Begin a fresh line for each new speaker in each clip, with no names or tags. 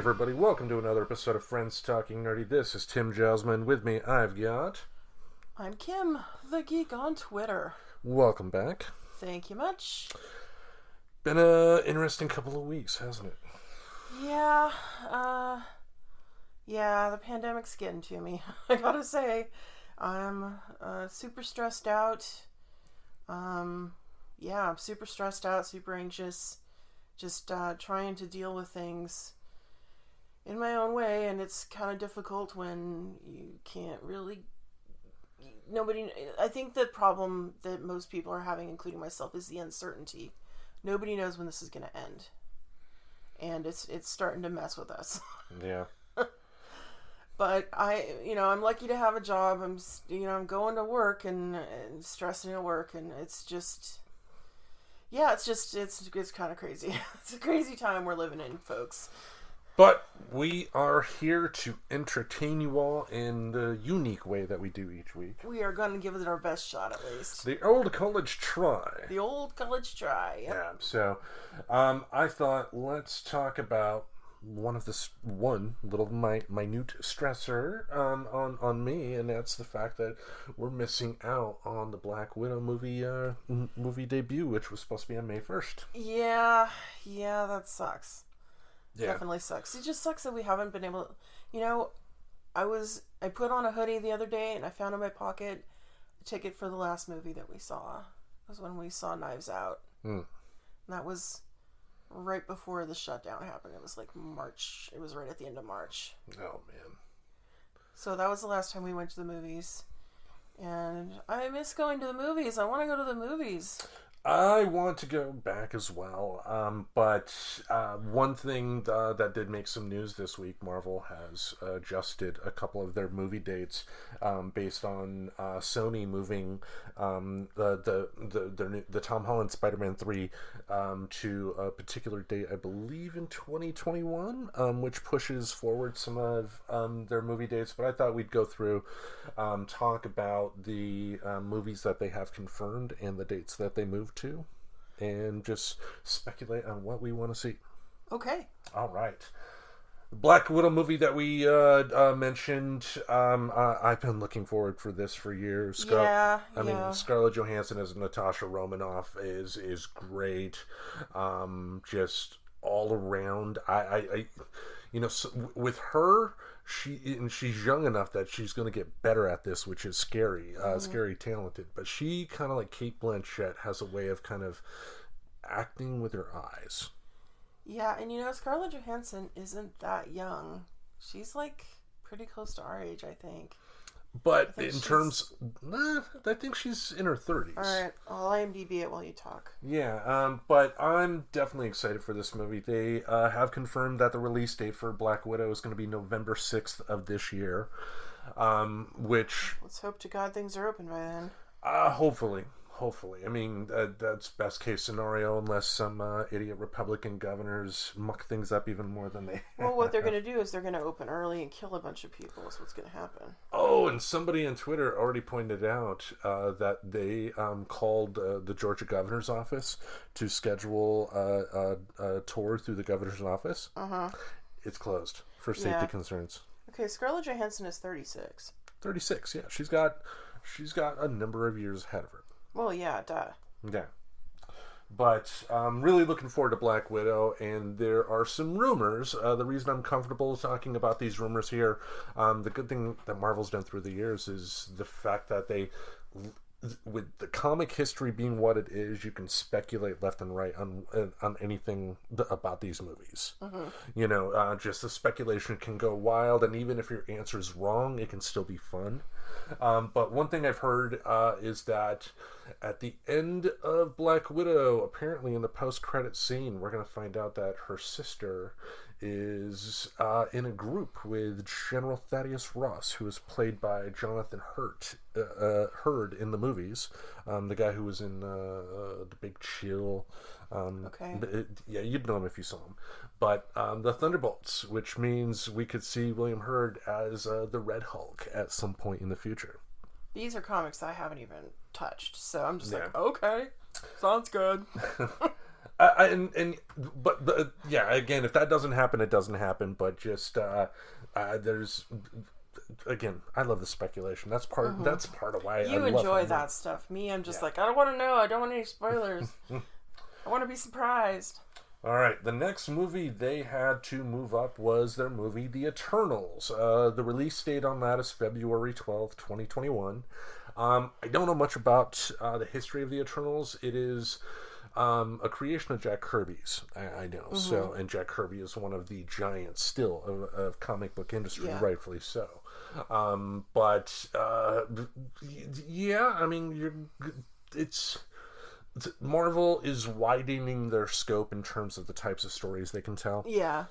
everybody, welcome to another episode of Friends Talking Nerdy. This is Tim Jasmine. With me, I've got...
I'm Kim, the geek on Twitter.
Welcome back.
Thank you much.
Been an interesting couple of weeks, hasn't it?
Yeah, the pandemic's getting to me. I gotta say, I'm super stressed out. I'm super stressed out, super anxious. Just trying to deal with things in my own way, and it's kind of difficult when you can't really... I think the problem that most people are having, including myself, is the uncertainty. Nobody knows when this is going to end. And it's starting to mess with us.
Yeah.
But I'm lucky to have a job. I'm going to work and stressing at work, and it's just... Yeah, it's kind of crazy. It's a crazy time we're living in, folks.
But we are here to entertain you all in the unique way that we do each week.
We are going to give it our best shot, at least.
The old college try.
The old college try. Yep.
Yeah, so I thought let's talk about one little minute stressor on me, and that's the fact that we're missing out on the Black Widow movie debut, which was supposed to be on May 1st.
Yeah, that sucks.
Yeah.
Definitely sucks. It just sucks that we haven't been able to, I put on a hoodie the other day and I found in my pocket a ticket for the last movie that we saw. It was when we saw Knives Out. And that was right before the shutdown happened. It was like March. It was right at the end of March.
Oh, man.
So that was the last time we went to the movies. And I miss going to the movies. I want to go to the movies.
I want to go back as well, but one thing that did make some news this week, Marvel has adjusted a couple of their movie dates based on Sony moving the Tom Holland Spider-Man 3 to a particular date, I believe in 2021, which pushes forward some of their movie dates. But I thought we'd go through, talk about the movies that they have confirmed and the dates that they moved to, and just speculate on what we want to see.
Okay.
All right. The Black Widow movie that we mentioned, I've been looking forward for this for years. I mean, Scarlett Johansson as Natasha Romanoff is great. Just all around. With her, she's young enough that she's going to get better at this, which is scary, scary talented. But she, kind of like Cate Blanchett, has a way of kind of acting with her eyes.
Yeah, and Scarlett Johansson isn't that young. She's like pretty close to our age, I think.
But I think she's in her 30s.
Alright, I'll IMDb it while you talk.
Yeah, but I'm definitely excited for this movie. They have confirmed that the release date for Black Widow is going to be November 6th of this year, which...
Let's hope to God things are open by then.
Hopefully. I mean, that's best case scenario, unless some idiot Republican governors muck things up even more than they have.
Well, what they're going to do is they're going to open early and kill a bunch of people. That's what's going to happen.
Oh, and somebody on Twitter already pointed out that they called the Georgia governor's office to schedule a tour through the governor's office. Uh-huh. It's closed for safety concerns.
Okay, Scarlett Johansson is 36.
36, yeah. She's got a number of years ahead of her.
Well, yeah, duh.
Yeah. But I'm really looking forward to Black Widow, and there are some rumors. The reason I'm comfortable talking about these rumors here, the good thing that Marvel's done through the years is the fact that they, with the comic history being what it is, you can speculate left and right on anything about these movies. Mm-hmm. Just the speculation can go wild, and even if your answer is wrong, it can still be fun. But one thing I've heard is that at the end of Black Widow, apparently in the post-credit scene, we're going to find out that her sister is in a group with General Thaddeus Ross, who is played by Jonathan Hurd in the movies. The guy who was in The Big Chill.
Okay.
You'd know him if you saw him. But the Thunderbolts, which means we could see William Hurt as the Red Hulk at some point in the future.
These are comics I haven't even touched, so I'm just like, okay, sounds good.
Yeah, again, if that doesn't happen, it doesn't happen. But just there's again, I love the speculation. That's part. That's part of why I
You
love
enjoy
it.
that stuff. Me, I'm just like, I don't want to know. I don't want any spoilers. I want to be surprised.
All right, the next movie they had to move up was their movie The Eternals. The release date on that is February 12th, 2021. I don't know much about the history of The Eternals. It is a creation of Jack Kirby's, I know. So, and Jack Kirby is one of the giants still of comic book industry, rightfully so. Yeah, I mean, it's Marvel is widening their scope in terms of the types of stories they can tell.
Yeah.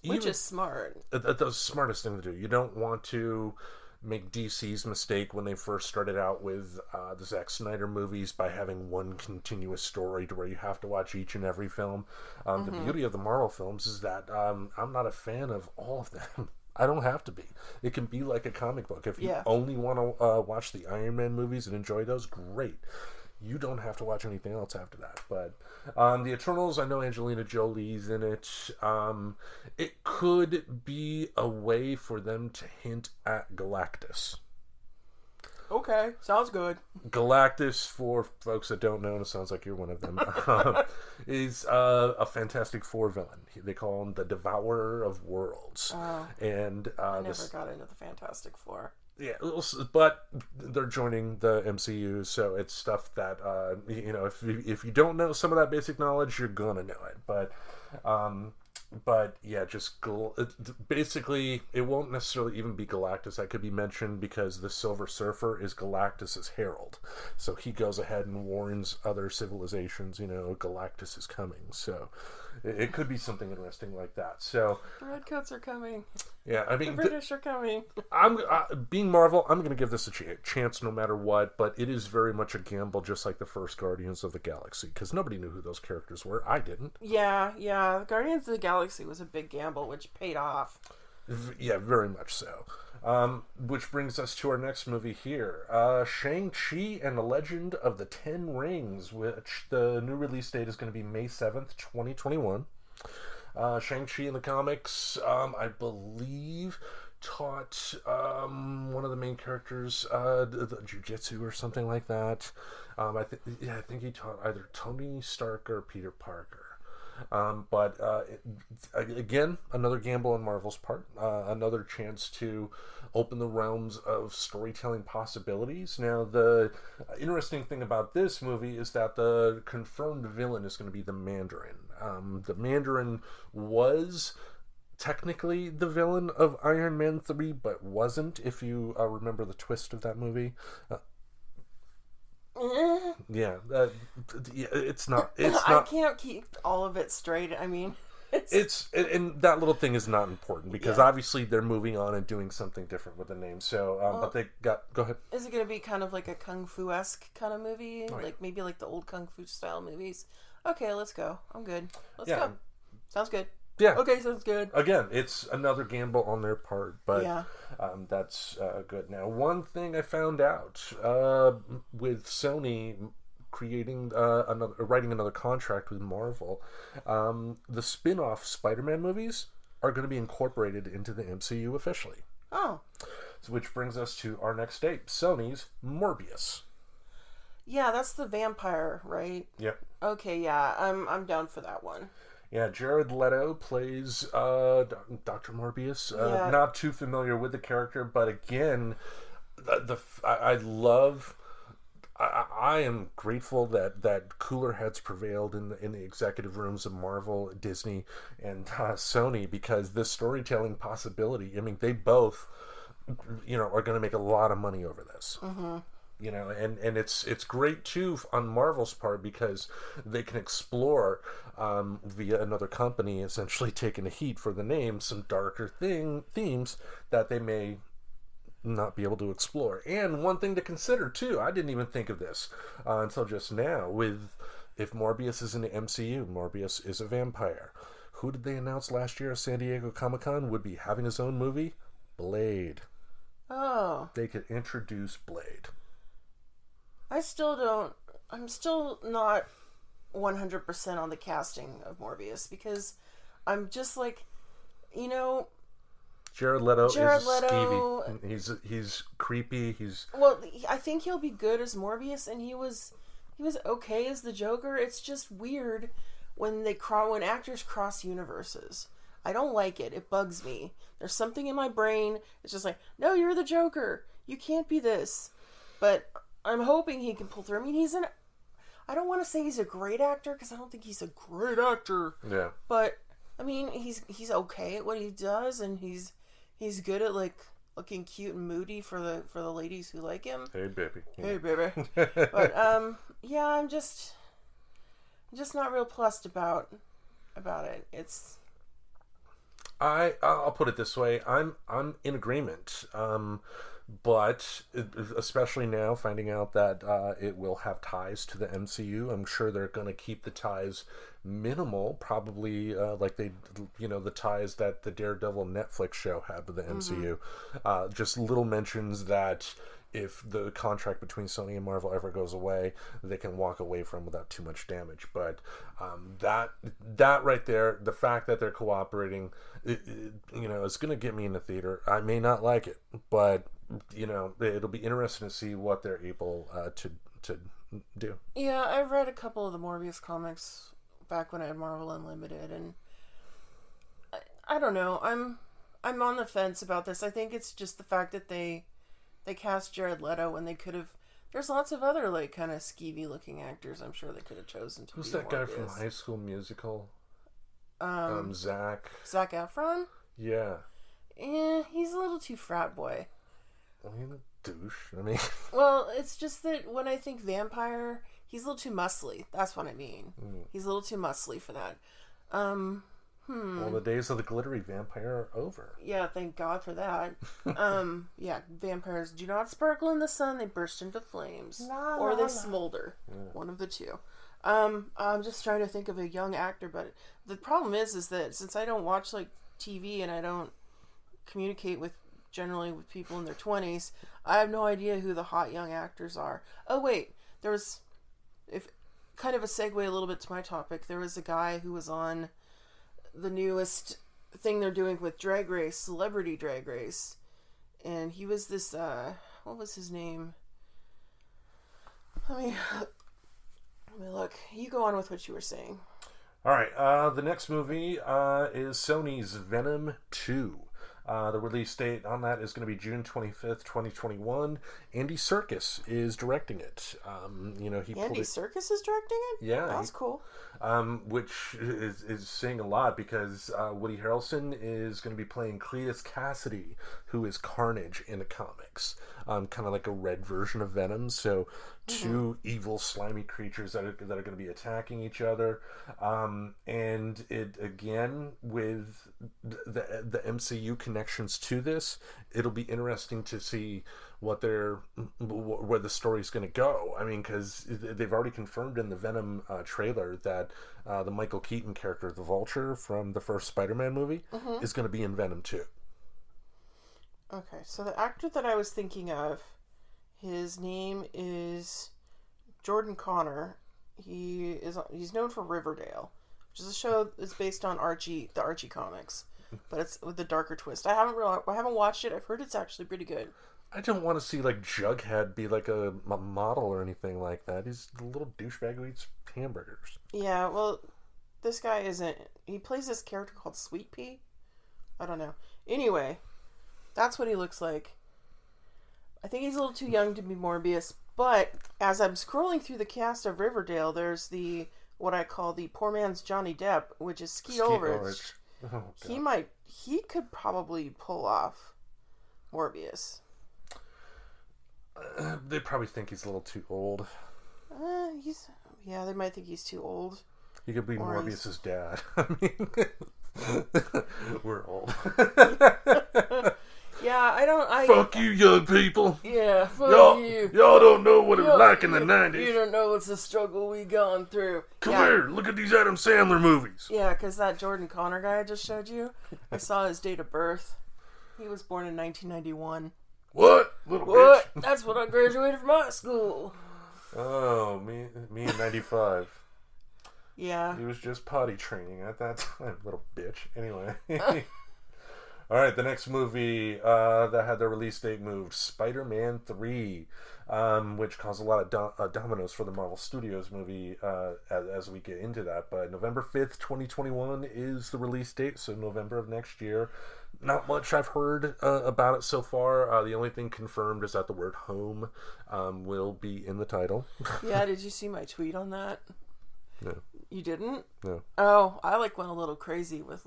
Which is smart.
That's the smartest thing to do. You don't want to make DC's mistake when they first started out with the Zack Snyder movies by having one continuous story to where you have to watch each and every film. The beauty of the Marvel films is that I'm not a fan of all of them. I don't have to be. It can be like a comic book. If you only want to watch the Iron Man movies and enjoy those, great. You don't have to watch anything else after that. But The Eternals, I know Angelina Jolie's in it. It could be a way for them to hint at Galactus.
Okay, sounds good.
Galactus, for folks that don't know, and it sounds like you're one of them, is a Fantastic Four villain. They call him the Devourer of Worlds.
Oh,
and
I never got into the Fantastic Four.
Yeah, but they're joining the MCU, so it's stuff that if you don't know some of that basic knowledge, you're gonna know it. But yeah, basically, it won't necessarily even be Galactus that could be mentioned because the Silver Surfer is Galactus's herald, so he goes ahead and warns other civilizations. Galactus is coming, so it could be something interesting like that. So
the Redcoats are coming.
Yeah, I mean,
the British are coming.
Being Marvel, I'm going to give this a chance no matter what, but it is very much a gamble, just like the first Guardians of the Galaxy, because nobody knew who those characters were. I didn't.
Yeah. Guardians of the Galaxy was a big gamble, which paid off.
Yeah, very much so. Which brings us to our next movie here, Shang-Chi and the Legend of the Ten Rings, which the new release date is going to be May 7th, 2021. Shang-Chi in the comics, I believe, taught one of the main characters the jiu-jitsu or something like that. I think he taught either Tony Stark or Peter Parker. Again, another gamble on Marvel's part, another chance to open the realms of storytelling possibilities. Now, the interesting thing about this movie is that the confirmed villain is going to be the Mandarin. The Mandarin was technically the villain of Iron Man 3, but wasn't, if you remember the twist of that movie. It's not.
I can't keep all of it straight. I mean,
and that little thing is not important because obviously they're moving on and doing something different with the name. So, but they got. Go ahead.
Is it going to be kind of like a kung fu-esque kind of movie, like maybe like the old kung fu style movies? Okay, let's go. I'm good. Let's go. Sounds good.
Yeah.
Okay, sounds good.
Again, it's another gamble on their part, but that's good. Now, one thing I found out with Sony writing another contract with Marvel, the spin-off Spider-Man movies are going to be incorporated into the MCU officially.
Oh.
So, which brings us to our next date, Sony's Morbius.
Yeah, that's the vampire, right?
Yep.
Okay, yeah, I'm down for that one.
Yeah, Jared Leto plays Dr. Morbius. Not too familiar with the character, but again, I am grateful that cooler heads prevailed in the executive rooms of Marvel, Disney, and Sony, because this storytelling possibility, I mean, they both, are going to make a lot of money over this. Mm-hmm. And it's great too on Marvel's part because they can explore via another company essentially taking a heat for the name some darker themes that they may not be able to explore. And one thing to consider too, I didn't even think of this until just now, if Morbius is in the MCU, Morbius is a vampire. Who did they announce last year at San Diego Comic-Con would be having his own movie? Blade.
Oh.
They could introduce Blade.
I'm still not 100% on the casting of Morbius, because I'm just like, you know,
Jared Leto is
Leto,
skeevy. He's creepy.
Well, I think he'll be good as Morbius, and he was okay as the Joker. It's just weird when when actors cross universes. I don't like it. It bugs me. There's something in my brain. It's just like, no, you're the Joker. You can't be this. But I'm hoping he can pull through. I mean, I don't want to say he's a great actor, because I don't think he's a great actor.
Yeah.
But I mean, he's okay at what he does, and he's good at like looking cute and moody for the ladies who like him.
Hey baby.
Hey baby. But yeah, I'm just not real plussed about it. It's
I'll put it this way. I'm in agreement. But especially now, finding out that it will have ties to the MCU, I'm sure they're going to keep the ties minimal, probably like the ties that the Daredevil Netflix show had with the MCU. Just little mentions that if the contract between Sony and Marvel ever goes away, they can walk away from without too much damage. But that right there, the fact that they're cooperating, is going to get me in the theater. I may not like it, but it'll be interesting to see what they're able to do.
Yeah, I've read a couple of the Morbius comics back when I had Marvel Unlimited, and I don't know. I'm on the fence about this. I think it's just the fact that they cast Jared Leto when they could have. There's lots of other like kind of skeevy looking actors. I'm sure they could have chosen to.
Who's
be
that guy
Morbius.
from High School Musical? Zac
Efron.
Yeah.
He's a little too frat boy.
He's a douche. I mean,
well, it's just that when I think vampire, he's a little too muscly. That's what I mean. He's a little too muscly for that.
Well, the days of the glittery vampire are over.
Yeah, thank God for that. Yeah, vampires do not sparkle in the sun; they burst into flames, or they smolder. Yeah. One of the two. I'm just trying to think of a young actor, but the problem is that since I don't watch like TV and I don't communicate generally with people in their 20s, I have no idea who the hot young actors are. Oh wait, there was, if kind of a segue a little bit to my topic, there was a guy who was on the newest thing they're doing with Drag Race, Celebrity Drag Race, and he was this what was his name? Let me look. You go on with what you were saying.
All right, the next movie is Sony's Venom 2. The release date on that is going to be June 25th, 2021. Andy Serkis is directing it. Andy
Serkis is directing it?
Yeah.
That's cool.
Which is saying a lot, because Woody Harrelson is going to be playing Cletus Cassidy, who is Carnage in the comics. Kind of like a red version of Venom. So two evil, slimy creatures that are going to be attacking each other. And it, again, with the MCU connections to this, it'll be interesting to see where the story's going to go. I mean, because they've already confirmed in the Venom trailer that the Michael Keaton character, the Vulture from the first Spider-Man movie, is going to be in Venom 2.
Okay, so the actor that I was thinking of, his name is Jordan Connor. He's known for Riverdale, which is a show that's based on the Archie comics, but it's with a darker twist. I haven't watched it. I've heard it's actually pretty good.
I don't want to see like Jughead be like a model or anything like that. He's the little douchebag who eats hamburgers.
Yeah, well, this guy isn't. He plays this character called Sweet Pea. I don't know. Anyway, that's what he looks like. I think he's a little too young to be Morbius, but as I'm scrolling through the cast of Riverdale, there's what I call the poor man's Johnny Depp, which is Skeet Ulrich.
Oh,
he could probably pull off Morbius.
They probably think he's a little too old.
They might think he's too old.
He could be Morbius's dad. I mean, we're old.
Yeah,
fuck you, young people.
Yeah, fuck you.
Y'all don't know what it was like in the 90s.
You don't know what's the struggle we gone through.
Come here, look at these Adam Sandler movies.
Yeah, because that Jordan Connor guy I just showed you, I saw his date of birth. He was born in 1991.
What? Little bitch.
That's when I graduated from high school.
Oh, me in 95.
Yeah.
He was just potty training at that time, little bitch. Anyway. All right, the next movie that had the release date moved, Spider-Man 3, which caused a lot of dominoes for the Marvel Studios movie as we get into that. But November 5th, 2021 is the release date, so November of next year. Not much I've heard about it so far. The only thing confirmed is that the word home will be in the title.
Yeah, did you see my tweet on that?
No.
You didn't?
No.
Oh, I went a little crazy with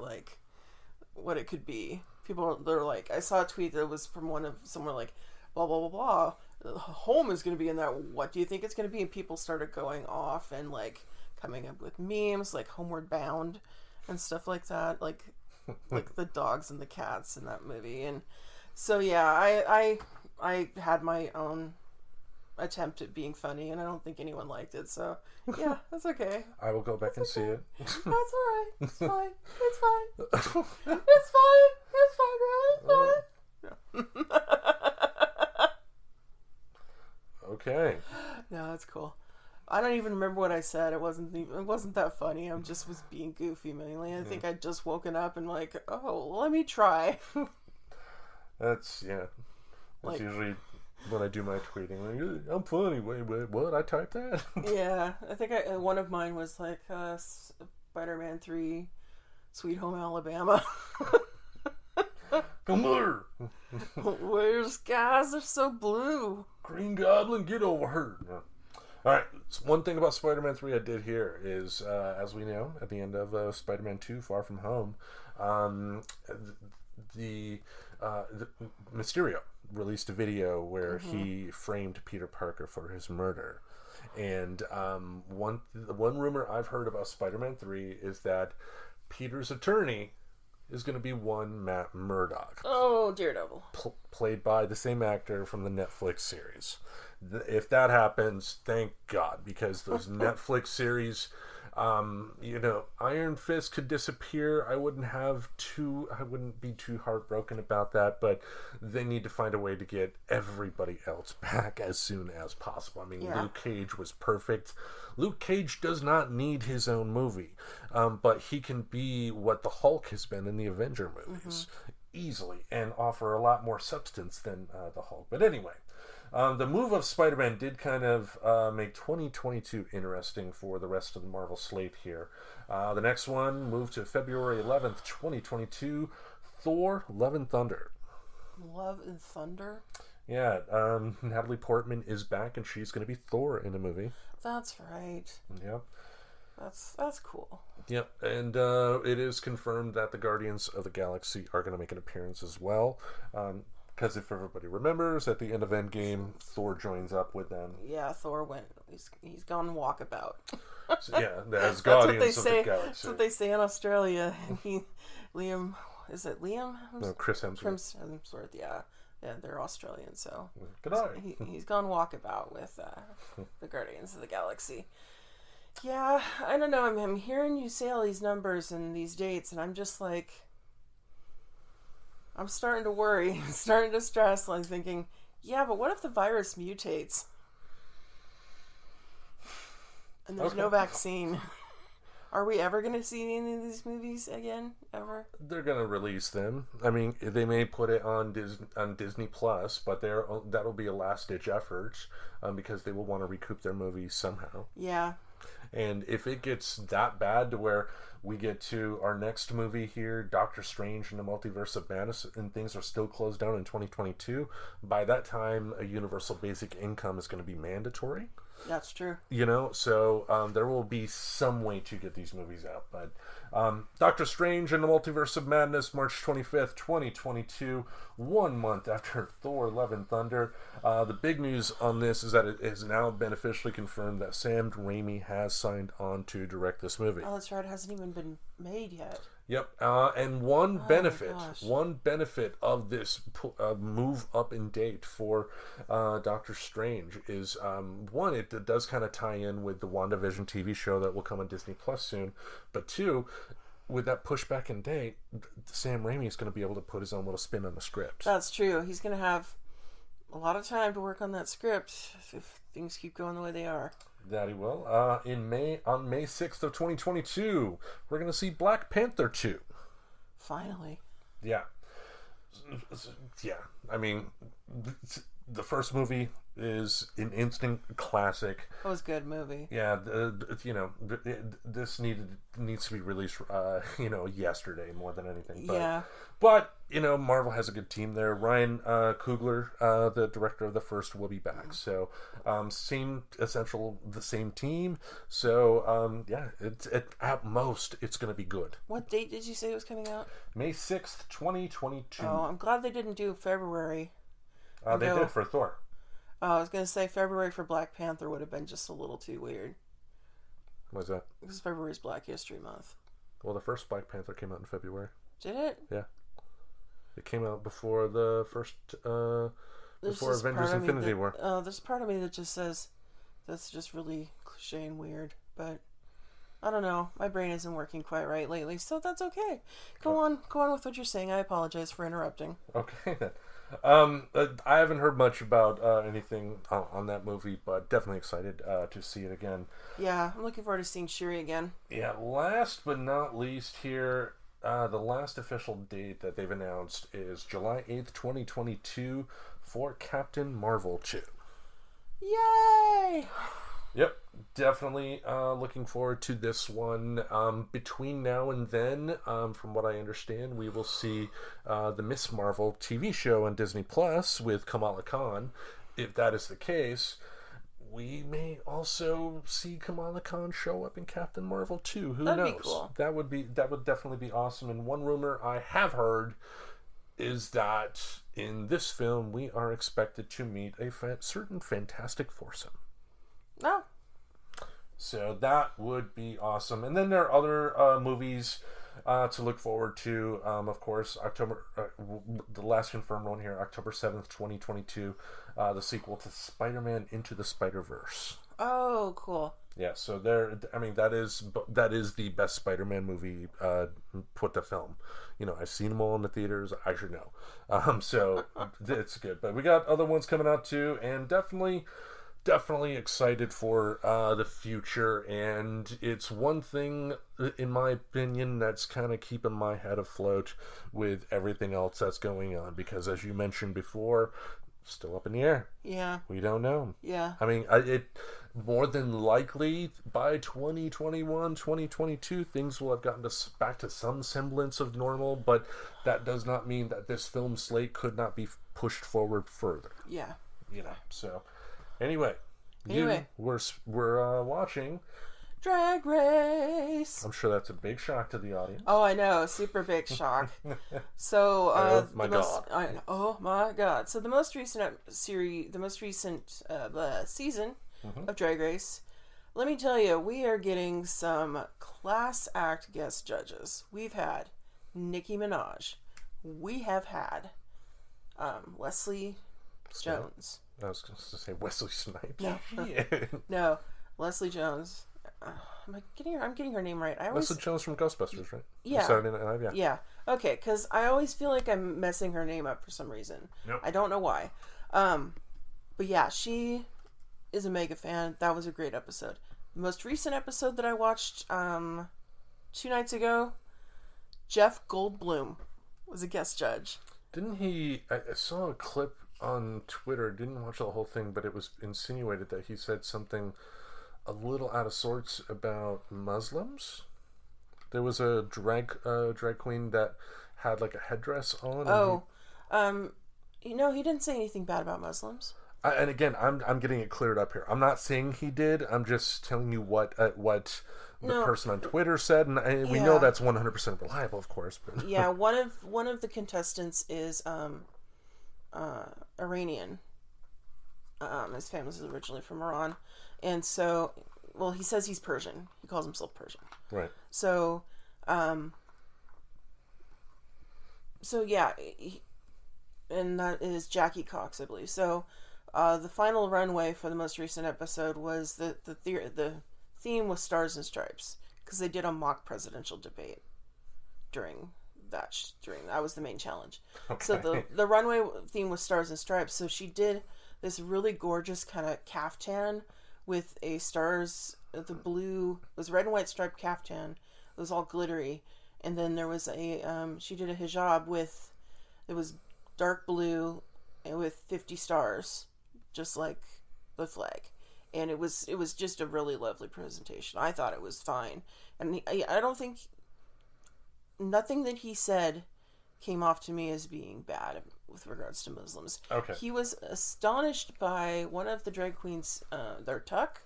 what it could be. People, they're like, I saw a tweet that was from someone like, blah, blah, blah, blah. Home is going to be in that. What do you think it's going to be? And people started going off and coming up with memes like Homeward Bound and stuff like that. Like the dogs and the cats in that movie. And so, yeah, I had my own attempt at being funny, and I don't think anyone liked it. So, yeah, that's okay.
I will go back and see it.
That's all right. It's fine. It's fine. It's fine. It's fine, really. It's fine. Yeah.
Okay.
No, that's cool. I don't even remember what I said. It wasn't that funny. I just was being goofy mainly. I think I'd just woken up and let me try.
That's usually when I do my tweeting. Like, I'm funny. Wait, what? I typed that?
Yeah, I think one of mine was Spider-Man 3, Sweet Home Alabama.
Come here.
Where's guys? They're so blue.
Green Goblin, get over here. No. All right. So one thing about Spider-Man 3 I did hear is, as we know, at the end of Spider-Man 2, Far From Home, the Mysterio released a video where he framed Peter Parker for his murder. And one rumor I've heard about Spider-Man 3 is that Peter's attorney is going to be one Matt Murdock.
Oh, Daredevil.
Played by the same actor from the Netflix series. If that happens, thank God, because those Netflix series, Iron Fist could disappear. I wouldn't be too heartbroken about that, but they need to find a way to get everybody else back as soon as possible. I mean, yeah. Luke Cage was perfect. Luke Cage does not need his own movie, but he can be what the Hulk has been in the Avenger movies easily and offer a lot more substance than the Hulk. But anyway, the move of Spider-Man did kind of make 2022 interesting for the rest of the Marvel slate here. The next one moved to February 11th, 2022, Thor, Love and Thunder.
Love and Thunder?
Yeah, Natalie Portman is back, and she's going to be Thor in a movie.
That's right.
Yep.
That's cool.
Yep, and it is confirmed that the Guardians of the Galaxy are going to make an appearance as well. Because if everybody remembers, at the end of Endgame, Thor joins up with them.
Yeah, Thor went. He's gone walkabout.
So, yeah, as Guardians of the Galaxy.
That's what they say in Australia. And Liam, is it Liam?
No, Chris Hemsworth.
Chris Hemsworth, yeah. Yeah, they're Australian, so
good eye.
He's gone walkabout with the Guardians of the Galaxy. Yeah, I don't know. I'm hearing you say all these numbers and these dates, and I'm just like, I'm starting to worry. I'm starting to stress. I'm thinking, yeah, but what if the virus mutates? And there's no vaccine. Are we ever going to see any of these movies again? Ever?
They're going to release them. I mean, they may put it on Disney Plus, but that'll be a last-ditch effort because they will want to recoup their movies somehow.
Yeah.
And if it gets that bad to where we get to our next movie here, Doctor Strange and the Multiverse of Madness, and things are still closed down in 2022, by that time, a universal basic income is going to be mandatory.
That's true.
So there will be some way to get these movies out. But Doctor Strange and the Multiverse of Madness, March 25th, 2022, 1 month after Thor, Love and Thunder. The big news on this is that it has now been officially confirmed that Sam Raimi has signed on to direct this movie.
Oh, that's right. It hasn't even been made yet.
Yep, and one benefit of this move up in date for Doctor Strange is one, it does kind of tie in with the WandaVision TV show that will come on Disney Plus soon, but two, with that pushback in date, Sam Raimi is going to be able to put his own little spin on the script.
That's true. He's going to have a lot of time to work on that script if things keep going the way they are.
That he will. On May 6th of 2022, we're going to see Black Panther 2.
Finally.
Yeah. Yeah. I mean, the first movie is an instant classic.
It was a good movie.
Yeah, this needs to be released, yesterday more than anything. But,
Yeah.
But Marvel has a good team there. Ryan Coogler, the director of the first, will be back. So, the same team. So, at most, it's going to be good.
What date did you say it was coming out?
May 6th, 2022.
Oh, I'm glad they didn't do February.
They did for Thor.
I was going to say February for Black Panther would have been just a little too weird.
Why's that?
Because February's Black History Month.
Well, the first Black Panther came out in February.
Did it?
Yeah. It came out before the first, before Avengers Infinity War.
There's part of me that just says that's just really cliche and weird, but I don't know. My brain isn't working quite right lately, so that's okay. Go on with what you're saying. I apologize for interrupting.
Okay then. I haven't heard much about anything on that movie, but definitely excited to see it again.
Yeah, I'm looking forward to seeing Shuri again.
Yeah, last but not least here, the last official date that they've announced is July 8th, 2022 for Captain Marvel 2.
Yay!
Yep, definitely looking forward to this one. Between now and then, from what I understand, we will see the Miss Marvel TV show on Disney Plus with Kamala Khan. If that is the case, we may also see Kamala Khan show up in Captain Marvel 2. Who
That'd
knows?
be cool.
That would definitely be awesome. And one rumor I have heard is that in this film we are expected to meet a certain Fantastic Foursome.
No.
So that would be awesome. And then there are other movies to look forward to. Of course, the last confirmed one here, October 7th, 2022, the sequel to Spider-Man Into the Spider-Verse.
Oh, cool.
Yeah, so that is the best Spider-Man movie put to film. I've seen them all in the theaters. I should know. So it's good. But we got other ones coming out too, and definitely excited for the future. And it's one thing, in my opinion, that's kind of keeping my head afloat with everything else that's going on, because as you mentioned before, still up in the air.
Yeah.
We don't know.
Yeah.
I mean, it more than likely by 2021, 2022, things will have gotten back to some semblance of normal, but that does not mean that this film slate could not be pushed forward further.
Yeah.
So anyway, we're watching
Drag Race.
I'm sure that's a big shock to the audience.
Oh, I know, super big shock. So,
oh my god!
Oh my god! So the most recent season of Drag Race. Let me tell you, we are getting some class act guest judges. We've had Nicki Minaj. We have had Leslie Jones.
I was going to say Wesley Snipes.
No, no, Leslie Jones. I'm getting her name right.
Leslie Jones from Ghostbusters, right?
Yeah.
Saturday Night Live, yeah.
Yeah. Okay, because I always feel like I'm messing her name up for some reason.
Nope.
I don't know why. But yeah, she is a mega fan. That was a great episode. The most recent episode that I watched 2 nights ago, Jeff Goldblum was a guest judge.
Didn't he? I saw a clip on Twitter. Didn't watch the whole thing, but it was insinuated that he said something a little out of sorts about Muslims. There was a drag queen that had like a headdress on.
He didn't say anything bad about Muslims.
And again, I'm getting it cleared up here. I'm not saying he did. I'm just telling you what the person on Twitter said, and we know that's 100% reliable, of course. But
yeah, one of the contestants is Iranian. His family is originally from Iran, and so, well, he says he's Persian. He calls himself Persian.
Right.
So, yeah, and that is Jackie Cox, I believe. So, the final runway for the most recent episode was the theme was Stars and Stripes, because they did a mock presidential debate during that was the main challenge. Okay. So the runway theme was Stars and Stripes. So she did this really gorgeous kind of caftan with a stars, the blue, it was red and white striped caftan. It was all glittery. And then there was she did a hijab it was dark blue and with 50 stars, just like the flag. And it was just a really lovely presentation. I thought it was fine. And I don't think, nothing that he said came off to me as being bad with regards to Muslims.
Okay.
He was astonished by one of the drag queens, their tuck,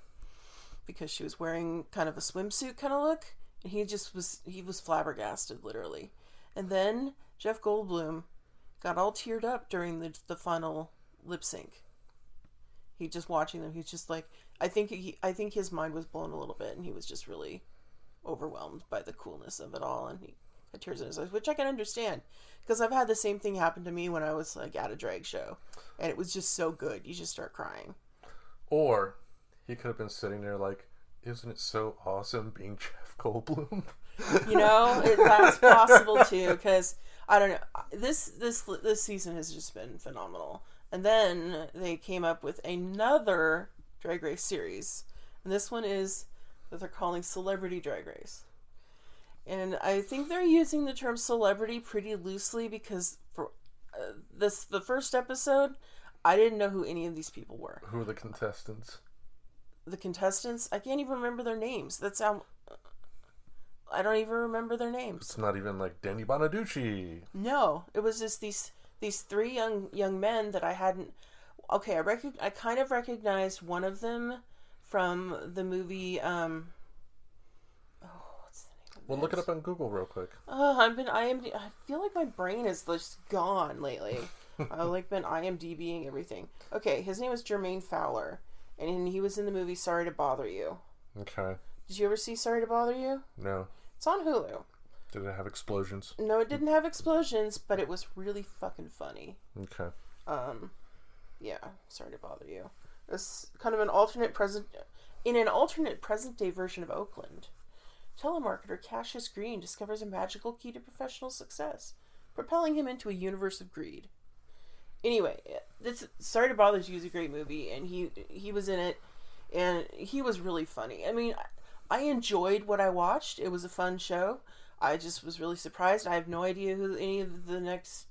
because she was wearing kind of a swimsuit kind of look. And he was flabbergasted, literally. And then Jeff Goldblum got all teared up during the final lip sync. He just watching them, he's just like, I think his mind was blown a little bit, and he was just really overwhelmed by the coolness of it all, and he had tears in his eyes, which I can understand, because I've had the same thing happen to me when I was like at a drag show, and it was just so good, you just start crying.
Or he could have been sitting there like, isn't it so awesome being Jeff Goldblum?
You know, that's possible too, because I don't know, this season has just been phenomenal. And then they came up with another Drag Race series. And this one is that they're calling Celebrity Drag Race. And I think they're using the term celebrity pretty loosely, because for the first episode, I didn't know who any of these people were.
Who are the contestants?
The contestants? I can't even remember their names. That's how... I don't even remember their names.
It's not even like Danny Bonaducci.
No, it was just these three young men that I hadn't... Okay, I kind of recognized one of them from the movie... what's the name of
Well, look it up on Google real quick.
I feel like my brain is just gone lately. I've like been IMDbing everything. Okay, his name was Jermaine Fowler, and he was in the movie Sorry to Bother You.
Okay.
Did you ever see Sorry to Bother You?
No.
It's on Hulu.
Did it have explosions?
No, it didn't have explosions, but it was really fucking funny.
Okay.
Yeah, Sorry to Bother You. It's kind of an alternate present day version of Oakland. Telemarketer Cassius Green discovers a magical key to professional success, propelling him into a universe of greed. Anyway, Sorry to Bother You is a great movie, and he was in it, and he was really funny. I mean, I enjoyed what I watched. It was a fun show. I just was really surprised. I have no idea who any of the next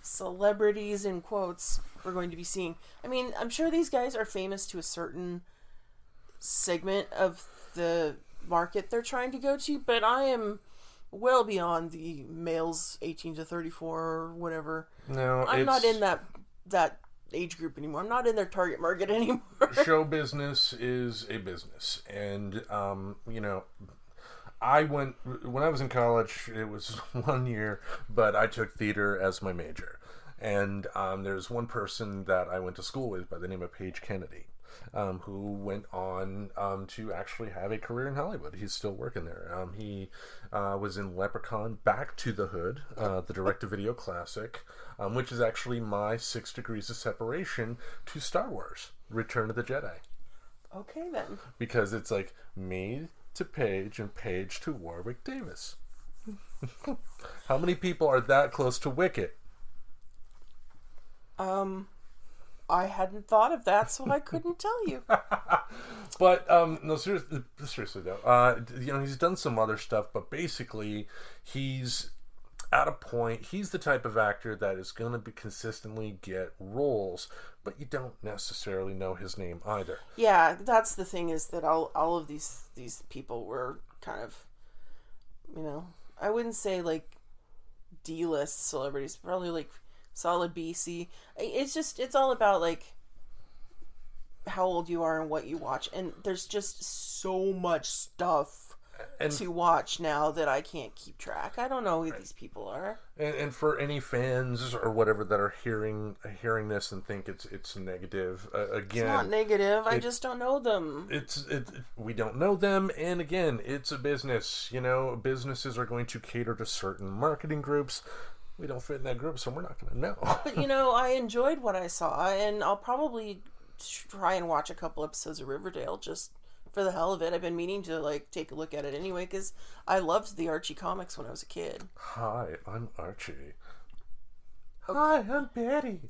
celebrities, in quotes, we're going to be seeing. I mean, I'm sure these guys are famous to a certain segment of the market they're trying to go to, but I am well beyond the males 18 to 34 or whatever.
No,
I'm not in that age group anymore. I'm not in their target market anymore.
Show business is a business, and you know, when I was in college, it was 1 year, but I took theater as my major, and there's one person that I went to school with by the name of Paige Kennedy, who went on to actually have a career in Hollywood. He's still working there. He was in Leprechaun, Back to the Hood, the direct-to-video classic, which is actually my 6 degrees of separation to Star Wars, Return of the Jedi.
Okay, then.
Because it's like me to Paige and Paige to Warwick Davis. How many people are that close to Wicket?
I hadn't thought of that, so I couldn't tell you.
But no, seriously though, you know, he's done some other stuff, but basically, he's at a point. He's the type of actor that is going to be consistently get roles, but you don't necessarily know his name either.
Yeah, that's the thing, is that all of these people were kind of, you know, I wouldn't say like D-list celebrities, probably like solid BC. It's all about like how old you are and what you watch, and there's just so much stuff to watch now that I can't keep track. I don't know who these people are.
And for any fans or whatever that are hearing this and think it's negative, again,
it's not negative. I just don't know them.
We don't know them, and again, it's a business. You know, businesses are going to cater to certain marketing groups. We don't fit in that group, so we're not going to know.
But, you know, I enjoyed what I saw, and I'll probably try and watch a couple episodes of Riverdale just for the hell of it. I've been meaning to, like, take a look at it anyway, because I loved the Archie comics when I was a kid.
Hi, I'm Archie. Hi, I'm Betty.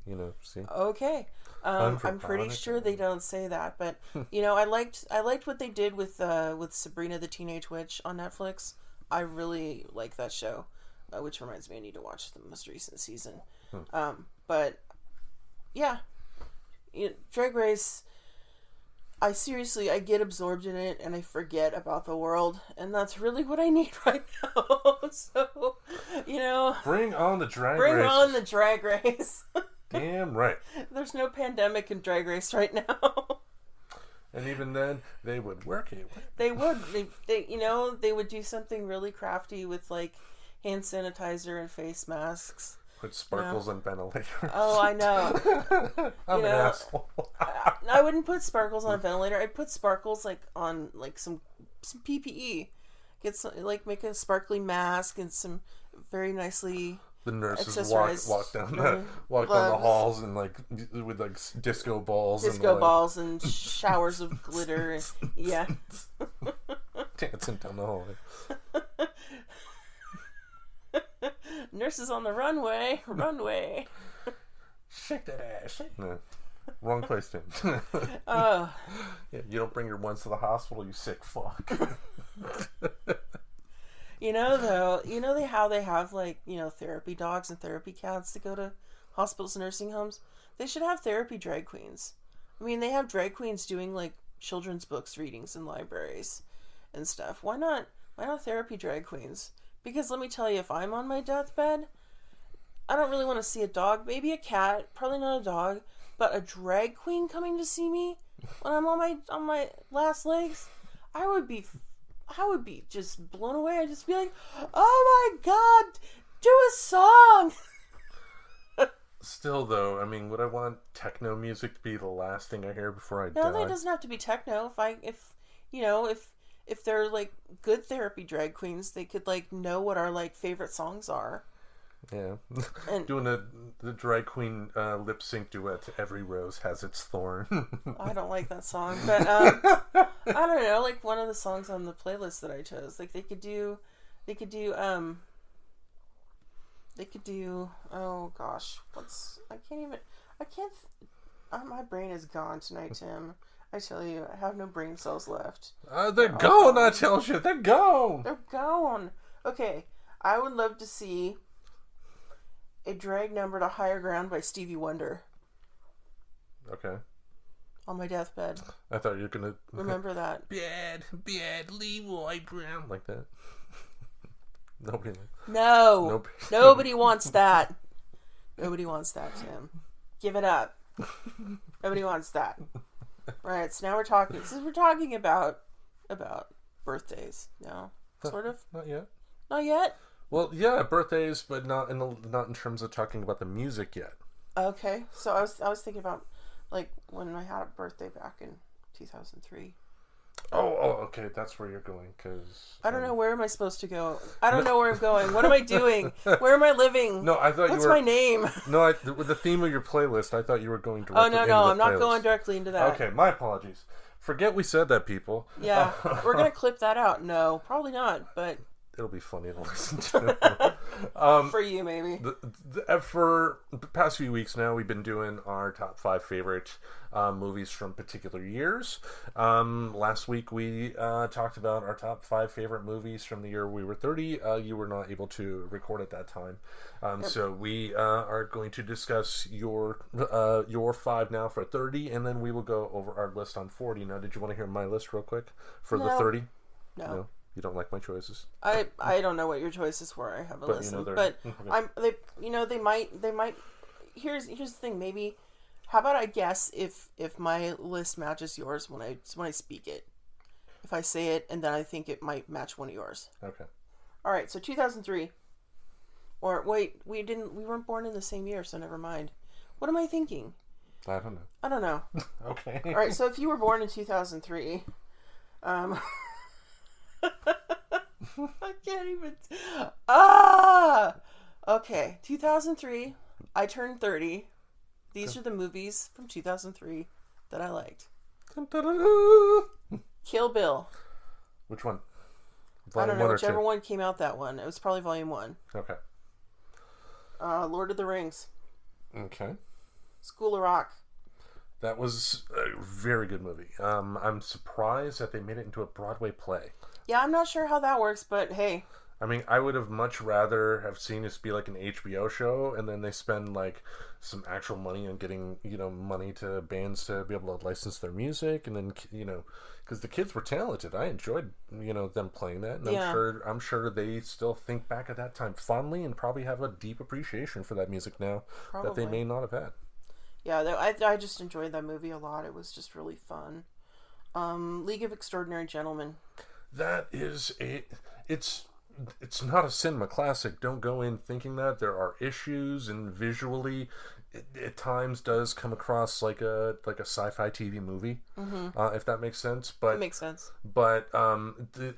See?
Okay. I'm pretty sure they don't say that, but I liked what they did with Sabrina the Teenage Witch on Netflix. I really like that show, which reminds me I need to watch the most recent season. But yeah, Drag Race. I get absorbed in it and I forget about the world, and that's really what I need right now. So,
bring on the drag race.
Bring on the Drag Race.
Damn right.
There's no pandemic in Drag Race right now.
And even then, they would work it.
They would. They would do something really crafty with like hand sanitizer and face masks.
Put sparkles on ventilators.
Oh, I know.
I'm an asshole.
I wouldn't put sparkles on a ventilator. I'd put sparkles like on like some PPE. Make a sparkly mask and some very nicely.
The nurses walk down the halls and with disco balls.
And showers of glitter. Yeah.
Dancing down the hallway.
Nurses on the runway.
Shake that ass. No. Wrong place, Tim.
Yeah,
you don't bring your ones to the hospital, you sick fuck.
How they have therapy dogs and therapy cats that go to hospitals and nursing homes. They should have therapy drag queens. I mean, they have drag queens doing like children's books readings in libraries and stuff. Why not therapy drag queens? Because let me tell you, if I'm on my deathbed, I don't really want to see a dog, maybe a cat, probably not a dog, but a drag queen coming to see me when I'm on my last legs. I would be just blown away. I'd just be like, "Oh my god, do a song!"
Still, though, I mean, would I want techno music to be the last thing I hear before I die?
No, that doesn't have to be techno. If they're like good therapy drag queens, they could like know what our like favorite songs are.
Yeah, and doing the drag queen lip sync duet to "Every Rose Has Its Thorn."
I don't like that song, but I don't know. Like one of the songs on the playlist that I chose, like they could do. Oh gosh, my brain is gone tonight, Tim. I tell you, I have no brain cells left.
They're gone, I tell you. They're gone.
They're gone. Okay, I would love to see a drag number to Higher Ground by Stevie Wonder.
Okay.
On my deathbed.
I thought you were going to...
Remember that.
Bad, Leroy Brown. Like that. Nobody...
No. Nope. Nobody wants that. Nobody wants that, Tim. Give it up. Nobody wants that. Right, so now we're talking about birthdays. No, sort of.
Not yet.
Not yet.
Well, yeah, birthdays, but not in terms of talking about the music yet.
Okay, so I was thinking about like when I had a birthday back in 2003.
Oh, okay, that's where you're going, because...
I don't know, where am I supposed to go? I don't know where I'm going. What am I doing? Where am I living?
No, I thought
What's my name?
No, with the theme of your playlist, I thought you were going directly into the playlist.
I'm not going directly into that.
Okay, my apologies. Forget we said that, people.
Yeah, we're going to clip that out. No, probably not, but...
It'll be funny to listen to.
For you, maybe.
For the past few weeks now, we've been doing our top 5 favorite movies from particular years. Last week, we talked about our top 5 favorite movies from the year we were 30. You were not able to record at that time. So we are going to discuss your 5 now for 30, and then we will go over our list on 40. Now, did you want to hear my list real quick for the 30?
No.
You don't like my choices?
I don't know what your choices were. I haven't listened, but okay. They might. Here's the thing. Maybe, how about I guess if my list matches yours when I speak it, if I say it and then I think it might match one of yours.
Okay.
All right. So 2003. Or wait, we weren't born in the same year, so never mind. What am I thinking?
I don't know. Okay.
All right. So if you were born in 2003, I can't even. Okay, 2003. I turned 30. These are the movies from 2003 that I liked. Kill Bill.
Which one?
I don't know. Whichever one came out that one. It was probably Volume 1.
Okay.
Lord of the Rings.
Okay.
School of Rock.
That was a very good movie. I'm surprised that they made it into a Broadway play.
Yeah, I'm not sure how that works, but hey.
I mean, I would have much rather have seen this be like an HBO show, and then they spend like some actual money on getting, money to bands to be able to license their music, and then, because the kids were talented. I enjoyed, them playing that, and
Yeah.
I'm sure they still think back at that time fondly and probably have a deep appreciation for that music now that they
Probably.
may not have had.
Yeah, I just enjoyed that movie a lot. It was just really fun. League of Extraordinary Gentlemen.
That is it's not a cinema classic. Don't go in thinking that. There are issues, and visually it at times does come across like a sci-fi TV movie, if that makes sense. But
It makes sense.
But I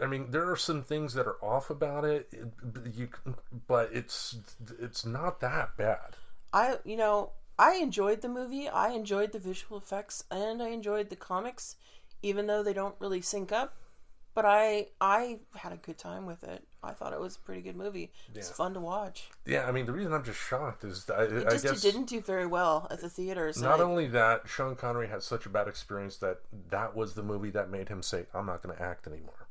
mean, there are some things that are off about it. But it's not that bad.
I enjoyed the movie. I enjoyed the visual effects, and I enjoyed the comics, even though they don't really sync up. But I had a good time with it. I thought it was a pretty good movie. It's fun to watch.
Yeah, I mean, the reason I'm just shocked is
It didn't do very well at the theaters.
Not only that, Sean Connery had such a bad experience that was the movie that made him say, "I'm not going to act anymore."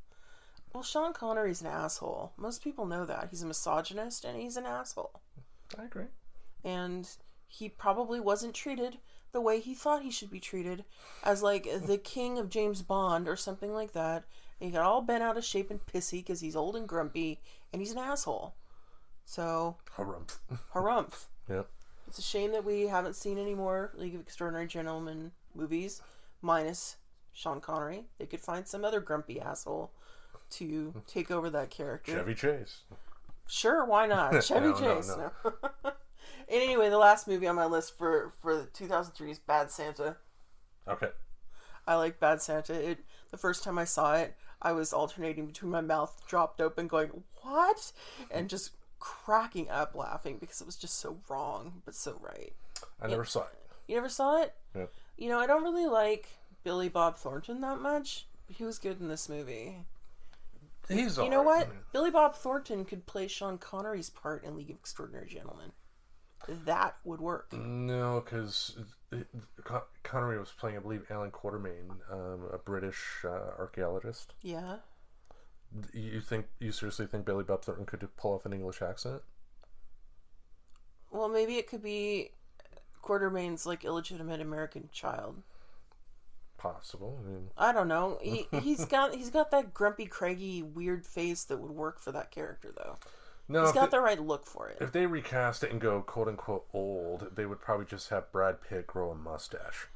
Well, Sean Connery's an asshole. Most people know that. He's a misogynist, and he's an asshole.
I agree.
And he probably wasn't treated the way he thought he should be treated, as like the king of James Bond or something like that. And he got all bent out of shape and pissy because he's old and grumpy, and he's an asshole. So
Harumph.
harumph.
Yep.
It's a shame that we haven't seen any more League of Extraordinary Gentlemen movies, minus Sean Connery. They could find some other grumpy asshole to take over that character.
Chevy Chase.
Sure, why not? Chevy Chase. No. And anyway, the last movie on my list for 2003 is Bad Santa.
Okay.
I like Bad Santa. The first time I saw it, I was alternating between my mouth dropped open going, "What?" and just cracking up laughing because it was just so wrong, but so right.
I never saw it.
You never saw it?
Yeah.
I don't really like Billy Bob Thornton that much, but he was good in this movie.
He's
You know what? Billy Bob Thornton could play Sean Connery's part in League of Extraordinary Gentlemen. That would work.
No, because Connery was playing, I believe, Alan Quatermain, a British archaeologist.
Yeah.
You seriously think Billy Bob Thornton could pull off an English accent?
Well, maybe it could be Quatermain's like illegitimate American child.
Possible. I mean,
I don't know. He's got that grumpy, craggy, weird face that would work for that character, though.
no,
He's got the right look for it.
if they recast it and go quote unquote old, they would probably just have Brad Pitt grow a mustache.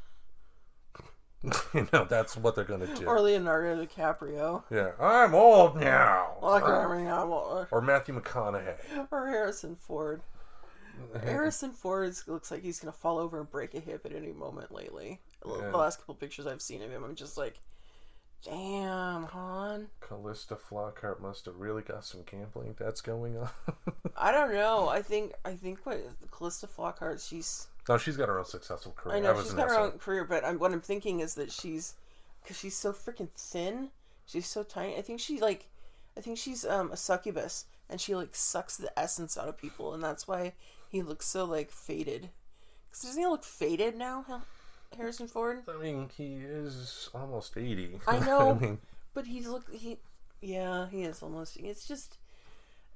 That's what they're gonna do.
Or Leonardo DiCaprio.
Yeah, I'm old now.
Or
Or Matthew McConaughey.
Harrison Ford. Harrison Ford looks like he's gonna fall over and break a hip at any moment lately.
Yeah.
The last couple pictures I've seen of him, I'm just like, damn, Han.
Callista Flockhart must have really got some gambling debts going on.
I don't know. I think what Callista Flockhart, she's.
No, she's got her own successful career.
I know she's got her own career, but what I'm thinking is that because she's so freaking thin, she's so tiny. I think she's a succubus, and she like sucks the essence out of people, and that's why he looks so like faded. Because doesn't he look faded now, Harrison Ford?
I mean, he is almost 80.
I know,
I mean,
but he is almost. It's just.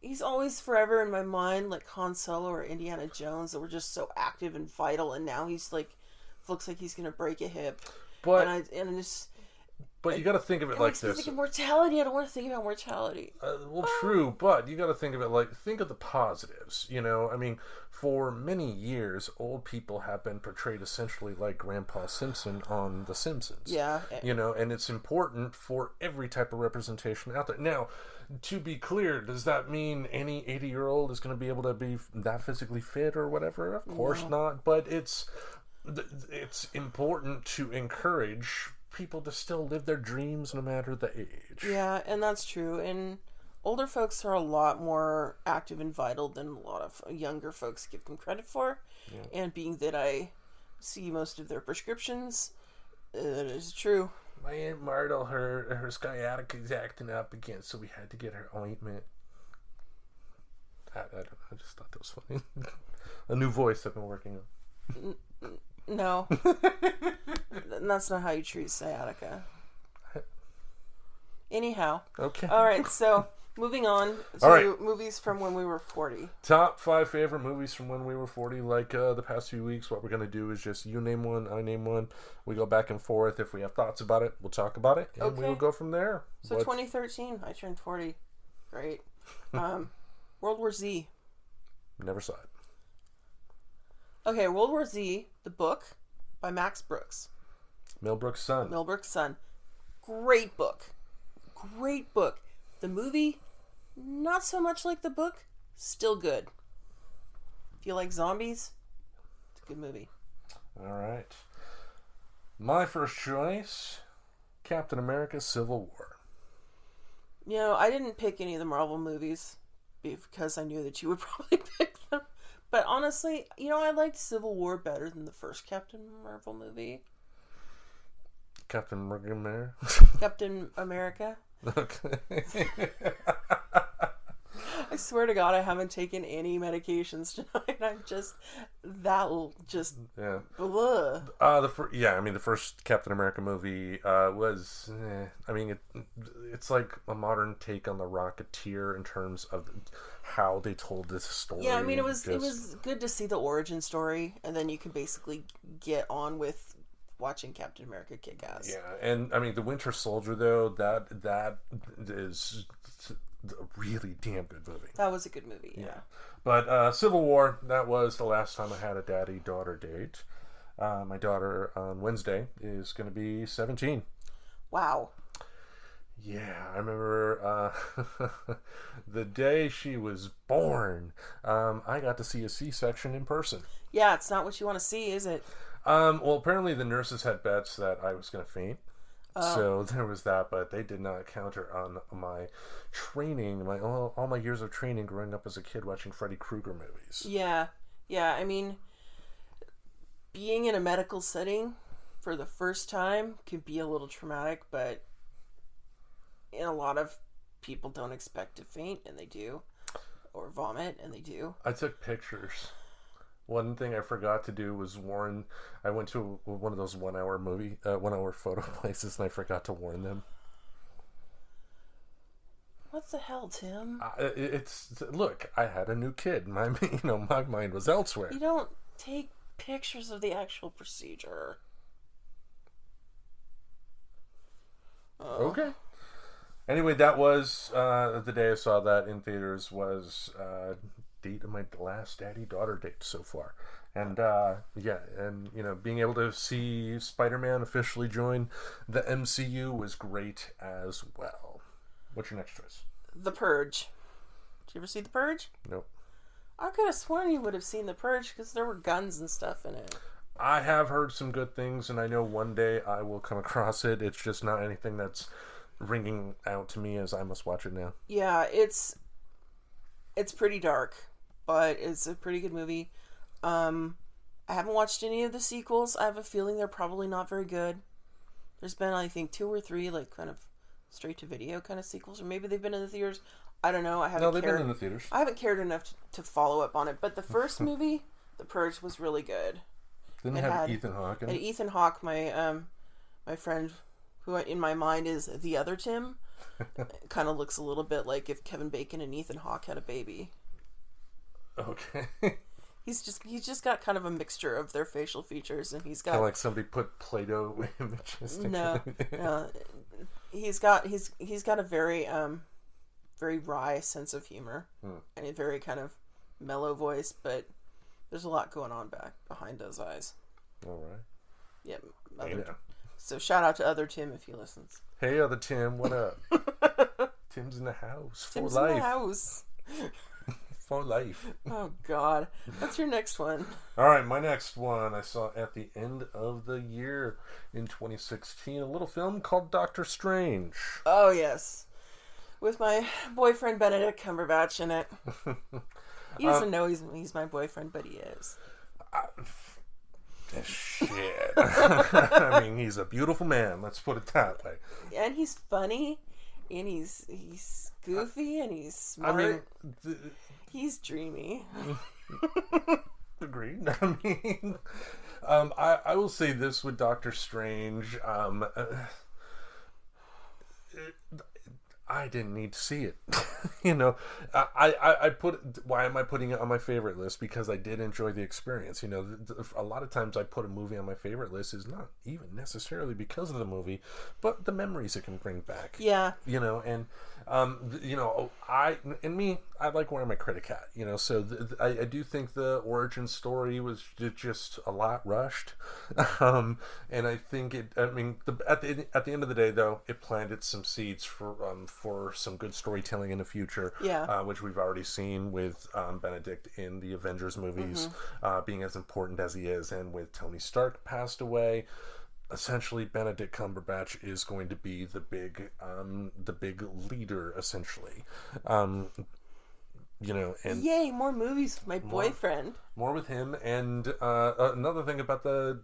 He's always forever in my mind, like Han Solo or Indiana Jones, that were just so active and vital, and now he's like, looks like he's gonna break a hip.
But you got to think of it like this.
Thinking mortality. I don't want to think about mortality.
True, but you got to think of it like, think of the positives. I mean, for many years, old people have been portrayed essentially like Grandpa Simpson on The Simpsons.
Yeah.
And it's important for every type of representation out there. Now, to be clear, does that mean any 80-year-old is going to be able to be that physically fit or whatever? Of course not. But it's important to encourage people to still live their dreams no matter the age.
Yeah, and that's true. And older folks are a lot more active and vital than a lot of younger folks give them credit for. Yeah. And being that I see most of their prescriptions, that is true.
My Aunt Myrtle, her sciatica is acting up again, so we had to get her ointment. I don't know, I just thought that was funny. A new voice I've been working on.
No. That's not how you treat sciatica. Anyhow.
Okay.
All right, so moving on to movies from when we were 40.
Top 5 favorite movies from when we were 40. Like the past few weeks, what we're going to do is just you name one, I name one. We go back and forth. If we have thoughts about it, we'll talk about it, and we will go from there.
So 2013, I turned 40. Great. World War Z.
Never saw it.
Okay, World War Z, the book by Max Brooks.
Mel Brooks' son.
Mel Brooks' son. Great book. Great book. The movie, not so much like the book, still good. If you like zombies, it's a good movie.
All right. My first choice, Captain America: Civil War.
You know, I didn't pick any of the Marvel movies because I knew that you would probably pick them. But honestly, you know, I liked Civil War better than the first Captain Marvel movie.
Captain America?
Captain America.
Okay.
I swear to God, I haven't taken any medications tonight. I'm just
yeah.
Blah.
The first Captain America movie was. It's like a modern take on the Rocketeer in terms of how they told this story.
Yeah, I mean, it was good to see the origin story, and then you can basically get on with watching Captain America kick ass.
Yeah, and I mean, the Winter Soldier though, that is a really damn good movie.
That was a good movie, yeah.
But Civil War, that was the last time I had a daddy-daughter date. My daughter on Wednesday is going to be 17.
Wow.
Yeah, I remember the day she was born, I got to see a C-section in person.
Yeah, it's not what you want to see, is it?
Well, apparently the nurses had bets that I was going to faint. So there was that, but they did not counter on my training, all my years of training growing up as a kid watching Freddy Krueger movies.
Yeah. I mean, being in a medical setting for the first time can be a little traumatic, but a lot of people don't expect to faint, and they do, or vomit, and they do.
I took pictures. One thing I forgot to do was warn. I went to one of those 1 hour photo places, and I forgot to warn them.
What the hell, Tim?
Look. I had a new kid. My mind was elsewhere.
You don't take pictures of the actual procedure.
Okay. Anyway, that was the day I saw that in theaters. Was date of my last daddy-daughter date so far, and being able to see Spider-Man officially join the MCU was great as well. What's your next choice?
The Purge. Did you ever see The Purge?
Nope.
I could have sworn you would have seen The Purge because there were guns and stuff in it.
I have heard some good things, and I know one day I will come across it. It's just not anything that's ringing out to me as I must watch it now.
Yeah, it's pretty dark, but it's a pretty good movie. I haven't watched any of the sequels. I have a feeling they're probably not very good. There's been, I think, 2 or 3 like kind of straight to video kind of sequels, or maybe they've been in the theaters. I don't know.
They've been in the theaters.
I haven't cared enough to follow up on it. But the first movie, The Purge, was really good.
Didn't it have Ethan Hawke in it?
And Ethan Hawke, my friend, who in my mind is the other Tim, kind of looks a little bit like if Kevin Bacon and Ethan Hawke had a baby.
Okay.
He's just got kind of a mixture of their facial features, and he's got
kind of like somebody put Play-Doh images together.
No. He's got a very very wry sense of humor and a very kind of mellow voice, but there's a lot going on behind those eyes.
All right.
Yep. So shout out to other Tim if he listens.
Hey, other Tim, what up? Tim's in the house.
Tim's
for life.
in the house.
For life.
Oh, God. What's your next one?
All right, my next one I saw at the end of the year in 2016. A little film called Doctor Strange.
Oh, yes. With my boyfriend Benedict Cumberbatch in it. He doesn't know he's my boyfriend, but he is.
Shit. I mean, he's a beautiful man. Let's put it that way.
And he's funny, and he's goofy, and he's smart.
I mean,
he's dreamy.
Agreed. I will say this with Doctor Strange. I didn't need to see it. You know, I put, why am I putting it on my favorite list? Because I did enjoy the experience. You know, a lot of times I put a movie on my favorite list is not even necessarily because of the movie, but the memories it can bring back.
Yeah.
You know, and, you know, I like wearing my critic hat, you know, so I do think the origin story was just a lot rushed. And I think at the end of the day, though, it planted some seeds for some good storytelling in the future,
Yeah.
which we've already seen with Benedict in the Avengers movies, being as important as he is, and with Tony Stark passed away. Essentially, Benedict Cumberbatch is going to be the big leader, essentially. You know, and
yay, more movies with my boyfriend.
More with him, and another thing about the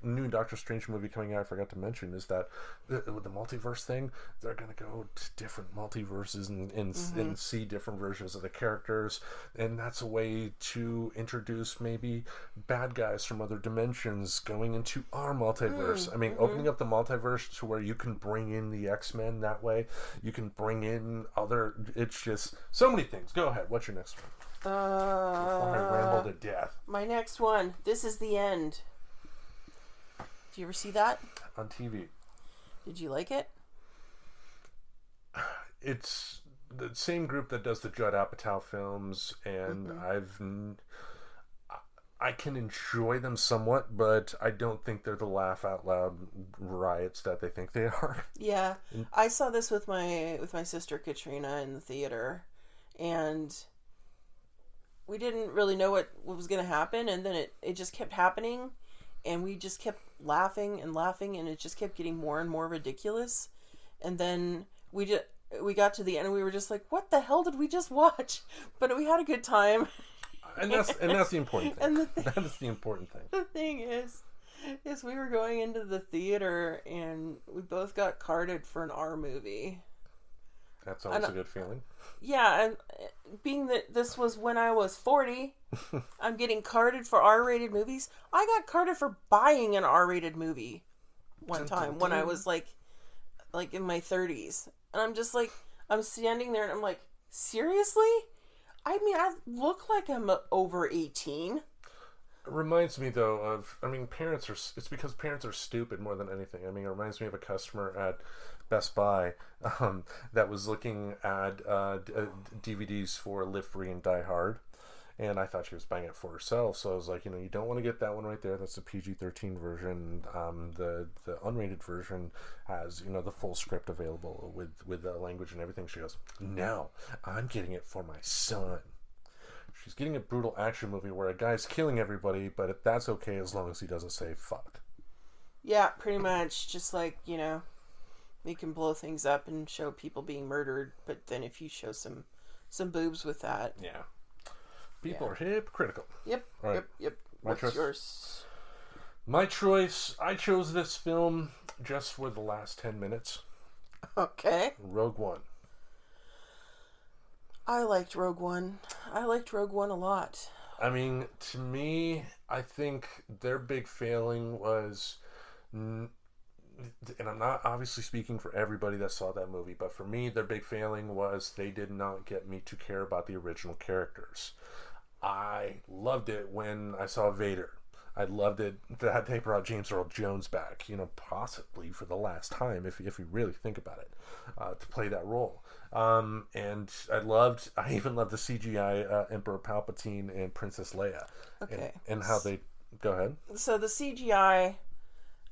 new Doctor Strange movie coming out, I forgot to mention, is that with the multiverse thing, they're going to go to different multiverses and see different versions of the characters, and that's a way to introduce maybe bad guys from other dimensions going into our multiverse. I mean, opening up the multiverse to where you can bring in the X-Men that way, you can bring in other, it's just so many things. Go ahead, what's your next one? Before I ramble to death.
My next one. This Is the End. Did you ever see that?
On TV.
Did you like it?
It's the same group that does the Judd Apatow films, and I can enjoy them somewhat, but I don't think they're the laugh out loud riots that they think they are.
Yeah. I saw this with my sister Katrina in the theater, and we didn't really know what was going to happen, and then it just kept happening, and we just kept laughing, and it just kept getting more and more ridiculous. And then we got to the end, and we were just like, what the hell did we just watch? But we had a good time.
And that's the important thing. That is the important thing.
The thing is we were going into the theater, and we both got carded for an R movie.
That's always a good feeling.
Yeah, and being that this was when I was 40, I'm getting carded for R-rated movies. I got carded for buying an R-rated movie one time when I was like in my 30s. And I'm just like, I'm standing there and I'm like, seriously? I mean, I look like I'm over 18.
It reminds me, though, of, I mean, it's because parents are stupid more than anything. I mean, it reminds me of a customer at Best Buy that was looking at DVDs for Live Free and Die Hard, and I thought she was buying it for herself, so I was like, you know, you don't want to get that one right there. That's the PG-13 version. The unrated version has, you know, the full script available with the language and everything. She goes, no, I'm getting it for my son. She's getting a brutal action movie where a guy's killing everybody, but that's okay as long as he doesn't say fuck.
Yeah, pretty much. Just like, you know, you can blow things up and show people being murdered, but then if you show some boobs with that.
Yeah. People are hypocritical.
Yep.
Right.
Yep.
What's
yours?
My choice, I chose this film just for the last 10 minutes.
Okay.
Rogue One.
I liked Rogue One. I liked Rogue One a lot.
I mean, to me, I think their big failing was, and I'm not obviously speaking for everybody that saw that movie, but for me, their big failing was they did not get me to care about the original characters. I loved it when I saw Vader. I loved it that they brought James Earl Jones back, you know, possibly for the last time, if you really think about it, to play that role. And I even loved the CGI Emperor Palpatine and Princess Leia.
Okay.
And how they, go ahead.
So the CGI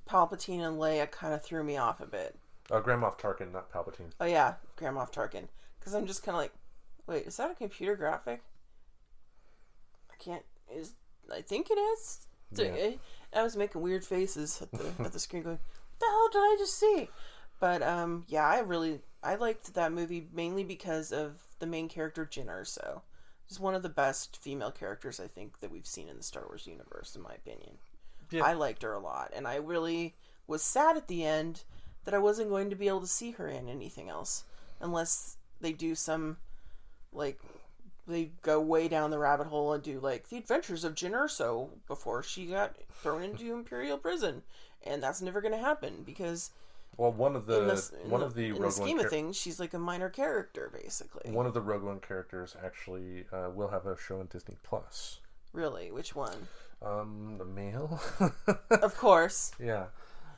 Palpatine and Leia kind of threw me off a bit.
Grand Moff Tarkin, not Palpatine.
Oh yeah, Grand Moff Tarkin. Because I'm just kind of like, wait, is that a computer graphic? I think it is.
Yeah.
I was making weird faces at the screen going, what the hell did I just see? But yeah, I liked that movie mainly because of the main character, Jyn Erso. She's one of the best female characters I think that we've seen in the Star Wars universe, in my opinion. Yeah. I liked her a lot, and I really was sad at the end that I wasn't going to be able to see her in anything else unless they do some like they go way down the rabbit hole and do like the adventures of Jyn Erso before she got thrown into Imperial prison, and that's never going to happen because
well, one of the
in
Rogue
the scheme of things, she's like a minor character basically.
One of the Rogue One characters actually will have a show on Disney Plus.
Really, which one?
The male.
Of course.
Yeah.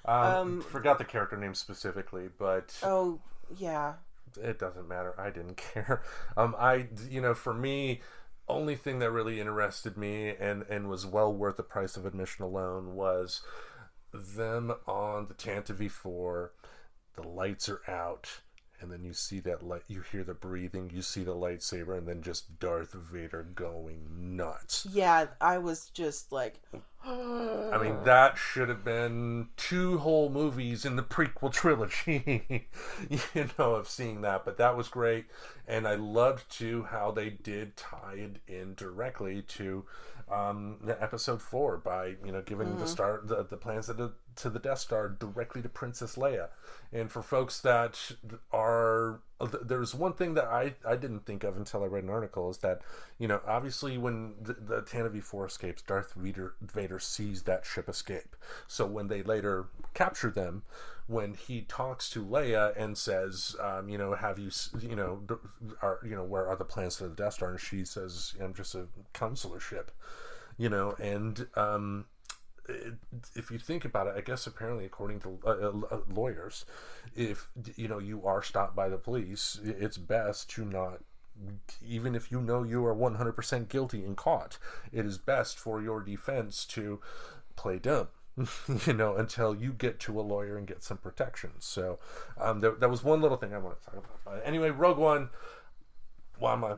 Forgot the character name specifically, but
oh yeah.
It doesn't matter. I didn't care. For me, only thing that really interested me and was well worth the price of admission alone was them on the Tantive V4. The lights are out, and then you see that light. You hear the breathing. You see the lightsaber, and then just Darth Vader going nuts.
Yeah, I was just like.
I mean, that should have been 2 whole movies in the prequel trilogy, of seeing that. But that was great. And I loved, too, how they did tie it in directly to the episode 4 by, giving the plans to the Death Star directly to Princess Leia. And for folks that are... There's one thing that I didn't think of until I read an article is that, obviously when the Tantive V4 escapes, Darth Vader sees that ship escape. So when they later capture them, when he talks to Leia and says, have you, where are the plans for the Death Star? And she says, I'm just a counselor ship, and if you think about it, I guess apparently according to lawyers, if you are stopped by the police, it's best to not, even if you are 100% guilty and caught, it is best for your defense to play dumb, until you get to a lawyer and get some protection. So that was one little thing I want to talk about. But anyway, Rogue One, on my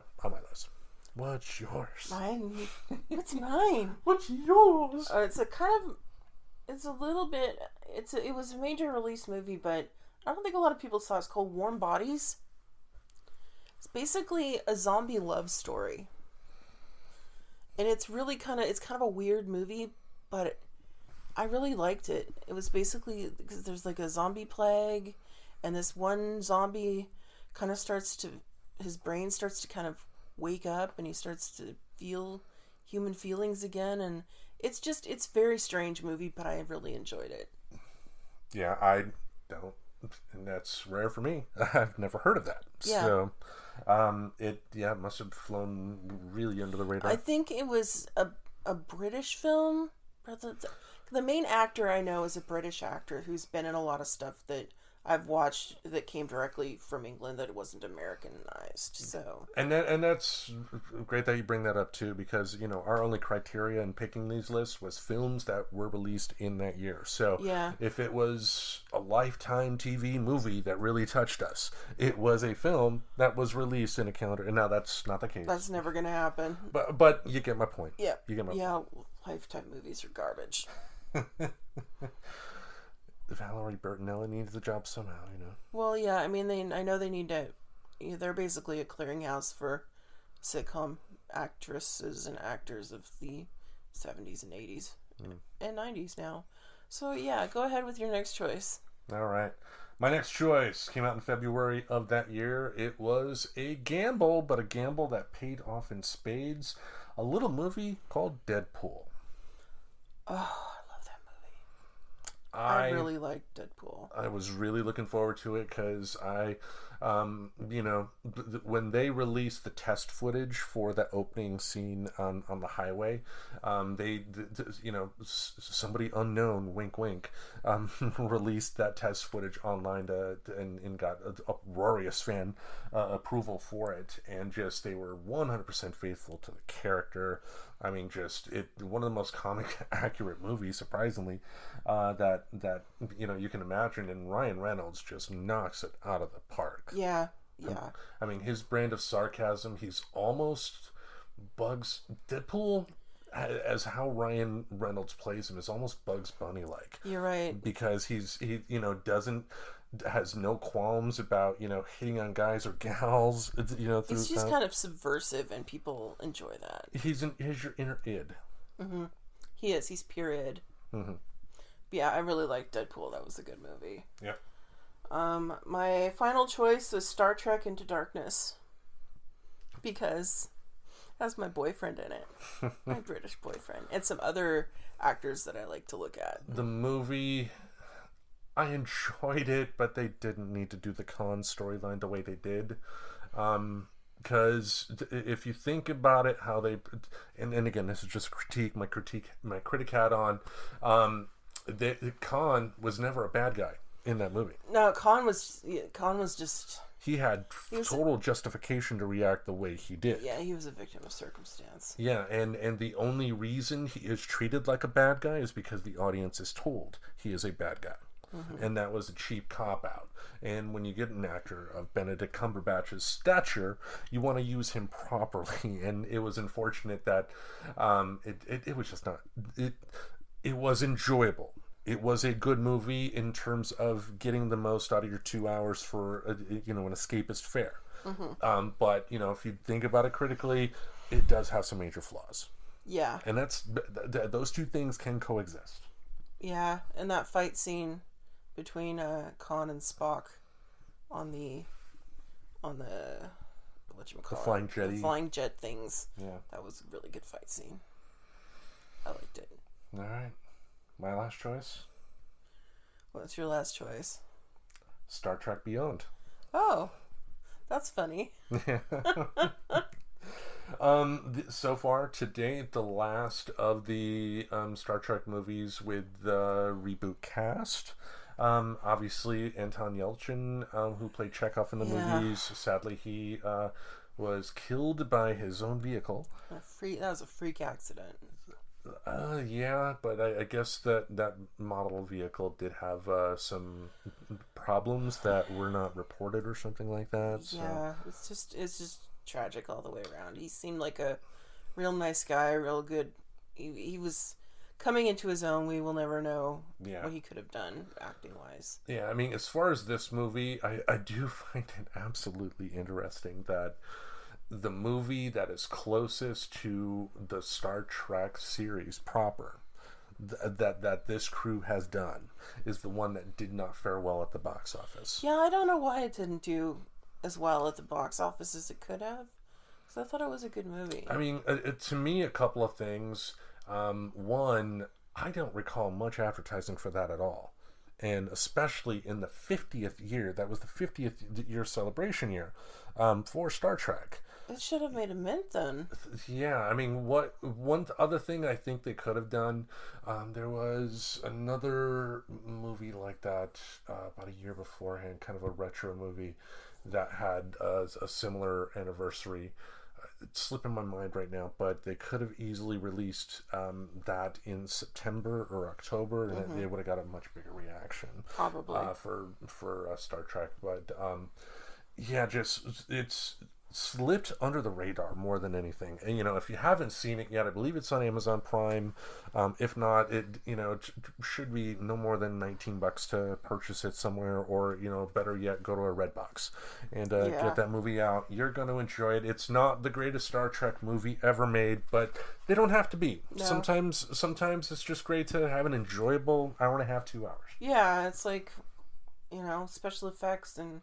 list. What's yours?
Mine. What's mine?
What's yours?
It was a major release movie, but I don't think a lot of people saw it. It's called Warm Bodies. It's basically a zombie love story. And it's really kind of a weird movie, but I really liked it. It was basically because there's like a zombie plague, and this one zombie kind of his brain starts to kind of wake up, and he starts to feel human feelings again, and it's a very strange movie, but I really enjoyed it.
Yeah, I don't, and that's rare for me. I've never heard of that. Yeah. So it must have flown really under the radar.
I think it was a British film. The main actor I know is a British actor who's been in a lot of stuff that I've watched that came directly from England that it wasn't Americanized. So
and that's great that you bring that up too, because our only criteria in picking these lists was films that were released in that year. So
yeah.
If it was a Lifetime TV movie that really touched us, it was a film that was released in a calendar. And now that's not the case.
That's never going to happen.
But you get my point.
Yeah.
You get my
point. Lifetime movies are garbage.
Valerie Bertinelli needs the job somehow,
Well, yeah, I mean, I know they need to. They're basically a clearinghouse for sitcom actresses and actors of the 70s and 80s and 90s now. So, yeah, go ahead with your next choice.
All right. My next choice came out in February of that year. It was a gamble, but a gamble that paid off in spades. A little movie called Deadpool.
Oh, I really liked Deadpool.
I was really looking forward to it because when they released the test footage for the opening scene on the highway, somebody unknown, wink wink, released that test footage online and got uproarious fan approval for it, and just they were 100% faithful to the character. I mean, one of the most comic accurate movies, surprisingly, that you can imagine, and Ryan Reynolds just knocks it out of the park.
Yeah.
I mean, his brand of sarcasm, he's almost Bugs Deadpool, as how Ryan Reynolds plays him, is almost Bugs Bunny like.
You're right.
Because he has no qualms about hitting on guys or gals.
He's just kind of subversive, and people enjoy that.
He's your inner id.
Mm-hmm. He is. He's pure id.
Mm-hmm.
Yeah, I really liked Deadpool. That was a good movie.
Yeah.
My final choice was Star Trek Into Darkness, because Has my boyfriend in it. My British boyfriend. And some other actors that I like to look at.
The movie, I enjoyed it, but they didn't need to do the Khan storyline the way they did. Because if you think about it, how they... And again, this is just my critic hat on. Khan was never a bad guy in that movie.
No, Khan was just...
He had total justification to react the way he did.
Yeah, he was a victim of circumstance.
Yeah, and the only reason he is treated like a bad guy is because the audience is told he is a bad guy. Mm-hmm. And that was a cheap cop-out. And when you get an actor of Benedict Cumberbatch's stature, you want to use him properly. And it was unfortunate that it was just not... It was enjoyable. It was a good movie in terms of getting the most out of your 2 hours for an escapist fare. Mm-hmm. But if you think about it critically, it does have some major flaws.
Yeah,
and those two things can coexist.
Yeah, and that fight scene between Khan and Spock on the flying jet things. Yeah, that was a really good fight scene. I liked it.
All right. My last choice?
What's your last choice?
Star Trek Beyond.
Oh, that's funny.
So far today, the last of the Star Trek movies with the reboot cast. Obviously, Anton Yelchin, who played Chekhov in the movies, sadly he was killed by his own vehicle.
That was a freak accident.
Yeah, but I guess that model vehicle did have some problems that were not reported or something like that. So.
Yeah, it's just tragic all the way around. He seemed like a real nice guy, real good. He was coming into his own. We will never know what he could have done acting wise.
Yeah, I mean, as far as this movie, I do find it absolutely interesting that the movie that is closest to the Star Trek series proper that this crew has done is the one that did not fare well at the box office.
Yeah, I don't know why it didn't do as well at the box office as it could have, because I thought it was a good movie.
I mean, to me, a couple of things. One, I don't recall much advertising for that at all. And especially in the 50th year, that was the 50th year celebration year for Star Trek.
It should have made a mint then.
Yeah, I mean, one other thing I think they could have done, there was another movie like that about a year beforehand, kind of a retro movie that had a similar anniversary. It's slipping my mind right now, but they could have easily released that in September or October, and they would have got a much bigger reaction.
Probably
for Star Trek, but it's slipped under the radar more than anything. And if you haven't seen it yet, I believe it's on Amazon Prime. If not, it should be no more than $19 to purchase it somewhere, or better yet, go to a Redbox and get that movie out. You're going to enjoy it. It's not the greatest Star Trek movie ever made, but they don't have to be. No. Sometimes it's just great to have an enjoyable hour and a half, 2 hours.
Yeah, it's like special effects and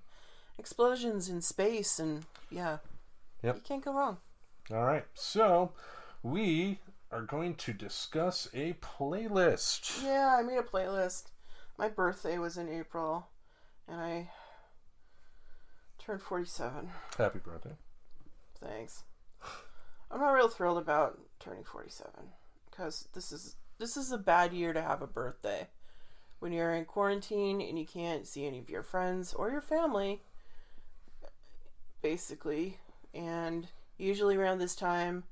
explosions in space, and you can't go wrong.
All right, so we are going to discuss a playlist.
Yeah, I made a playlist. My birthday was in April, and I turned 47.
Happy birthday.
Thanks. I'm not real thrilled about turning 47 because this is a bad year to have a birthday. When you're in quarantine and you can't see any of your friends or your family, basically, and usually around this time,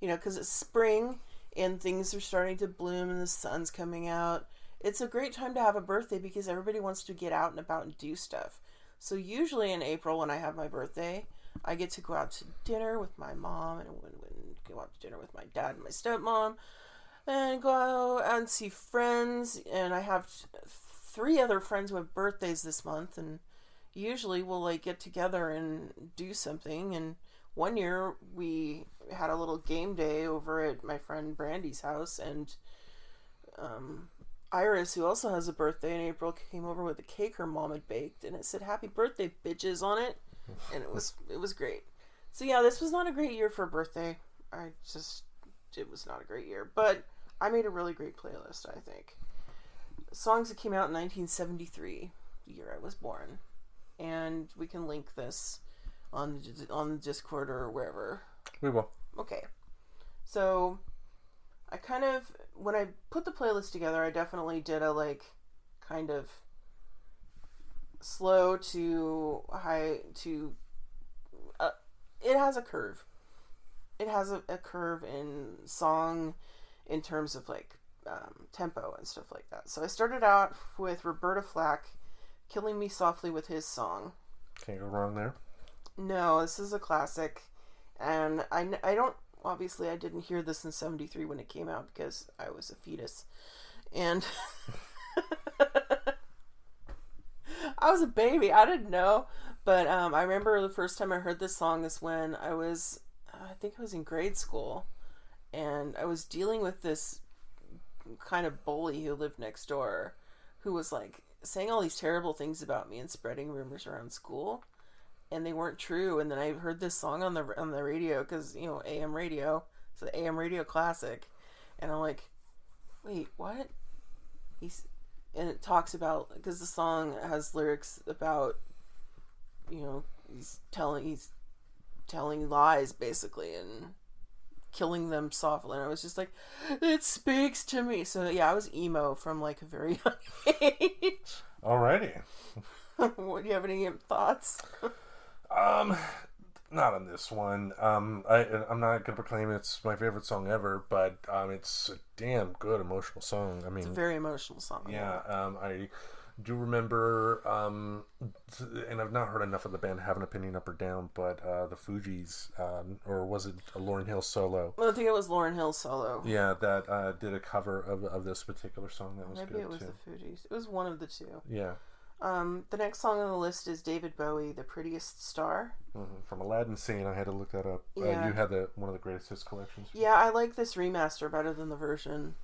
because it's spring and things are starting to bloom and the sun's coming out, it's a great time to have a birthday because everybody wants to get out and about and do stuff. So usually in April when I have my birthday, I get to go out to dinner with my mom and go out to dinner with my dad and my stepmom and go out and see friends, and I have 3 other friends who have birthdays this month, and usually we'll get together and do something. And one year we had a little game day over at my friend Brandy's house, and Iris, who also has a birthday in April, came over with a cake her mom had baked, and it said "Happy Birthday, bitches" on it, and it was great. So yeah, this was not a great year for a birthday. it was not a great year. But I made a really great playlist, I think. Songs that came out in 1973, the year I was born. And we can link this on the Discord or wherever.
We will.
Okay. So, when I put the playlist together, I definitely did a, kind of slow to high to... it has a curve. It has a curve in song in terms of, tempo and stuff like that. So I started out with Roberta Flack, Killing Me Softly with his song.
Can't go wrong there.
No, this is a classic. And I don't... Obviously, I didn't hear this in 73 when it came out because I was a fetus. And... I was a baby. I didn't know. But I remember the first time I heard this song is when I think I was in grade school. And I was dealing with this kind of bully who lived next door who was, saying all these terrible things about me and spreading rumors around school. And they weren't true. And then I heard this song on the radio because, AM radio. It's an AM radio classic. And I'm like, wait, what? And it talks about, because the song has lyrics about, he's telling lies basically and killing them softly. And I was just like, it speaks to me. So yeah, I was emo from a very young age.
Alrighty.
Do you have any thoughts?
Not on this one. I'm not gonna proclaim it's my favorite song ever, but it's a damn good emotional song. I mean,
It's a very emotional song.
yeah. I do remember, and I've not heard enough of the band to have an opinion up or down, but the Fugees, or was it a Lauryn Hill solo?
Well, I think it was Lauryn Hill solo.
Yeah, that did a cover of this particular song that was
Maybe
good
it was
too.
the Fugees. It was one of the two.
Yeah.
The next song on the list is David Bowie, The Prettiest Star.
Mm-hmm. From Aladdin Scene, I had to look that up.
Yeah.
You had one of the greatest hits collections.
Yeah, I like this remaster better than the version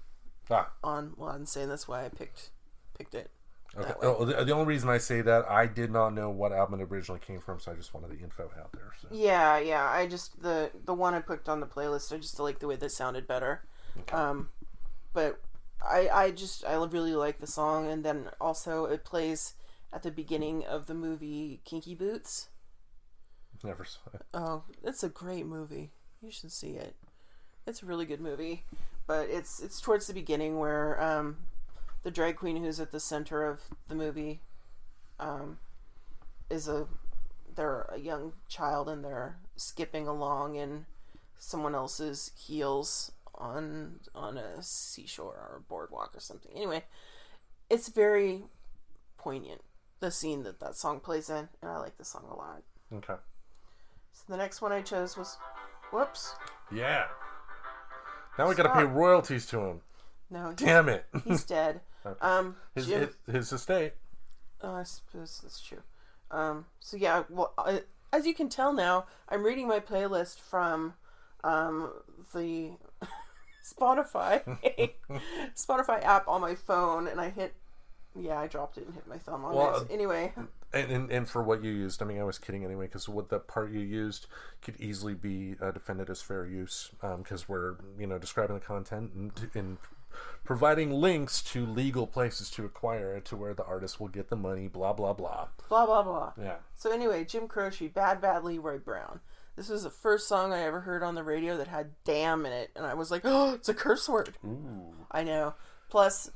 Ah.
on Aladdin Scene. That's why I picked it.
Okay.
That way.
Oh, the only reason I say that, I did not know what album it originally came from, so I just wanted the info out there. So.
Yeah. I just the one I picked on the playlist. I just like the way that sounded better.
Okay.
But I really like the song, and then also it plays at the beginning of the movie Kinky Boots.
Never saw it.
Oh, it's a great movie. You should see it. It's a really good movie, but it's towards the beginning where the drag queen who's at the center of the movie they're a young child and they're skipping along in someone else's heels on a seashore or a boardwalk or something. Anyway, it's very poignant, the scene that song plays in, and I like the song a lot.
Okay.
So the next one I chose was, whoops.
Yeah. Now we gotta pay royalties to him.
No,
Damn it.
he's dead.
Okay. His estate.
Oh, I suppose that's true. So yeah, well, as you can tell now, I'm reading my playlist from the Spotify app on my phone, and I dropped it and hit my thumb on it. Anyway.
And for what you used, I mean, I was kidding anyway, because what the part you used could easily be defended as fair use, because we're, describing the content and providing links to legal places to acquire it, to where the artist will get the money, blah, blah, blah.
Blah, blah, blah.
Yeah.
So anyway, Jim Croce, Bad Bad Leroy Brown. This was the first song I ever heard on the radio that had damn in it, and I was like, oh, it's a curse word.
Ooh.
I know. Plus,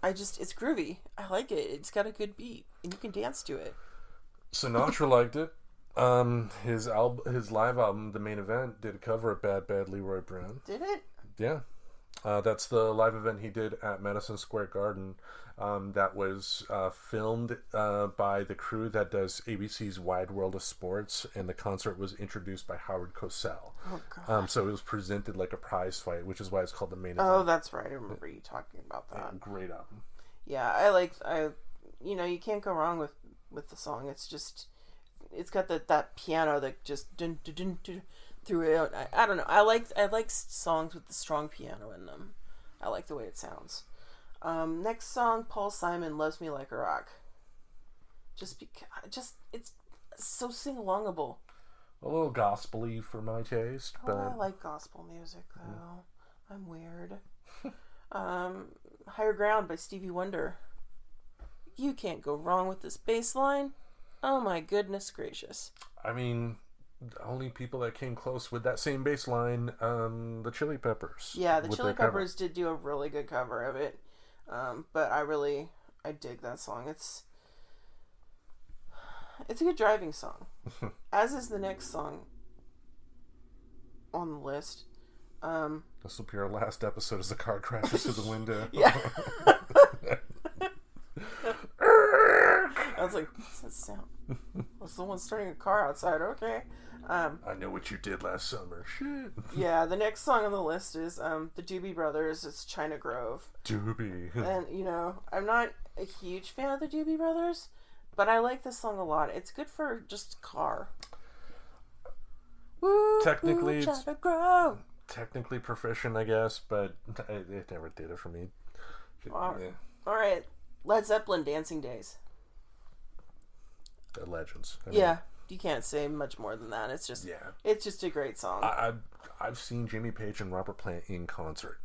it's groovy. I like it. It's got a good beat, and you can dance to it.
Sinatra liked it. His live album, The Main Event, did a cover of Bad Bad Leroy Brown.
Did it?
Yeah. That's the live event he did at Madison Square Garden. That was filmed by the crew that does ABC's Wide World of Sports, and the concert was introduced by Howard Cosell. Oh, God. So it was presented like a prize fight, which is why it's called The Main Event.
Oh, that's right. I remember you talking about that.
Yeah, great album.
Yeah, you can't go wrong with the song. It's got that piano that just dun, dun, dun, dun, through it. I don't know. I like songs with the strong piano in them. I like the way it sounds. Next song, Paul Simon, Loves Me Like a Rock. It's so sing-alongable.
A little gospel-y for my taste,
Oh,
but
I like gospel music though. I'm weird. Higher Ground by Stevie Wonder. You can't go wrong with this bass line. Oh my goodness gracious.
I mean, the only people that came close with that same bass line, the Chili Peppers.
Yeah, the
with
Chili
their cover.
Peppers did do a really good cover of it. But I dig that song. It's a good driving song. As is the next song on the list.
This will be our last episode as the car crashes through the window.
Yeah. I was like, what's that sound? Well, someone's starting a car outside. Okay.
I know what you did last summer. Shit.
Yeah, the next song on the list is the Doobie Brothers. It's China Grove.
Doobie.
And, I'm not a huge fan of the Doobie Brothers, but I like this song a lot. It's good for just car. Woo,
Technically,
China Grove.
Technically proficient, I guess, but it never did it for me.
All right. Led Zeppelin, Dancing Days.
The Legends. I mean,
Yeah, you can't say much more than that. It's just a great song.
I've seen Jimmy Page and Robert Plant in concert,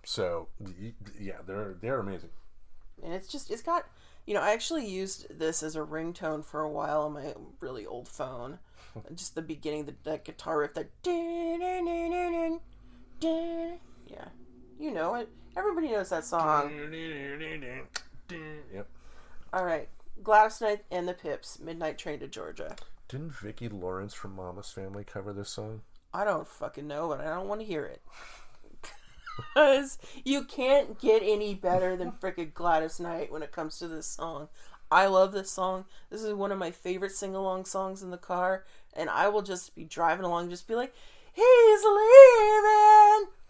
so yeah, they're amazing.
And it's got, I actually used this as a ringtone for a while on my really old phone. Just the beginning, that guitar riff, that yeah, you know it. Everybody knows that song.
Yep.
All right, Gladys Knight and the Pips, Midnight Train to Georgia.
Didn't Vicki Lawrence from Mama's Family cover this song?
I don't fucking know, but I don't want to hear it. Because you can't get any better than frickin' Gladys Knight when it comes to this song. I love this song. This is one of my favorite sing-along songs in the car. And I will just be driving along and just be like, he's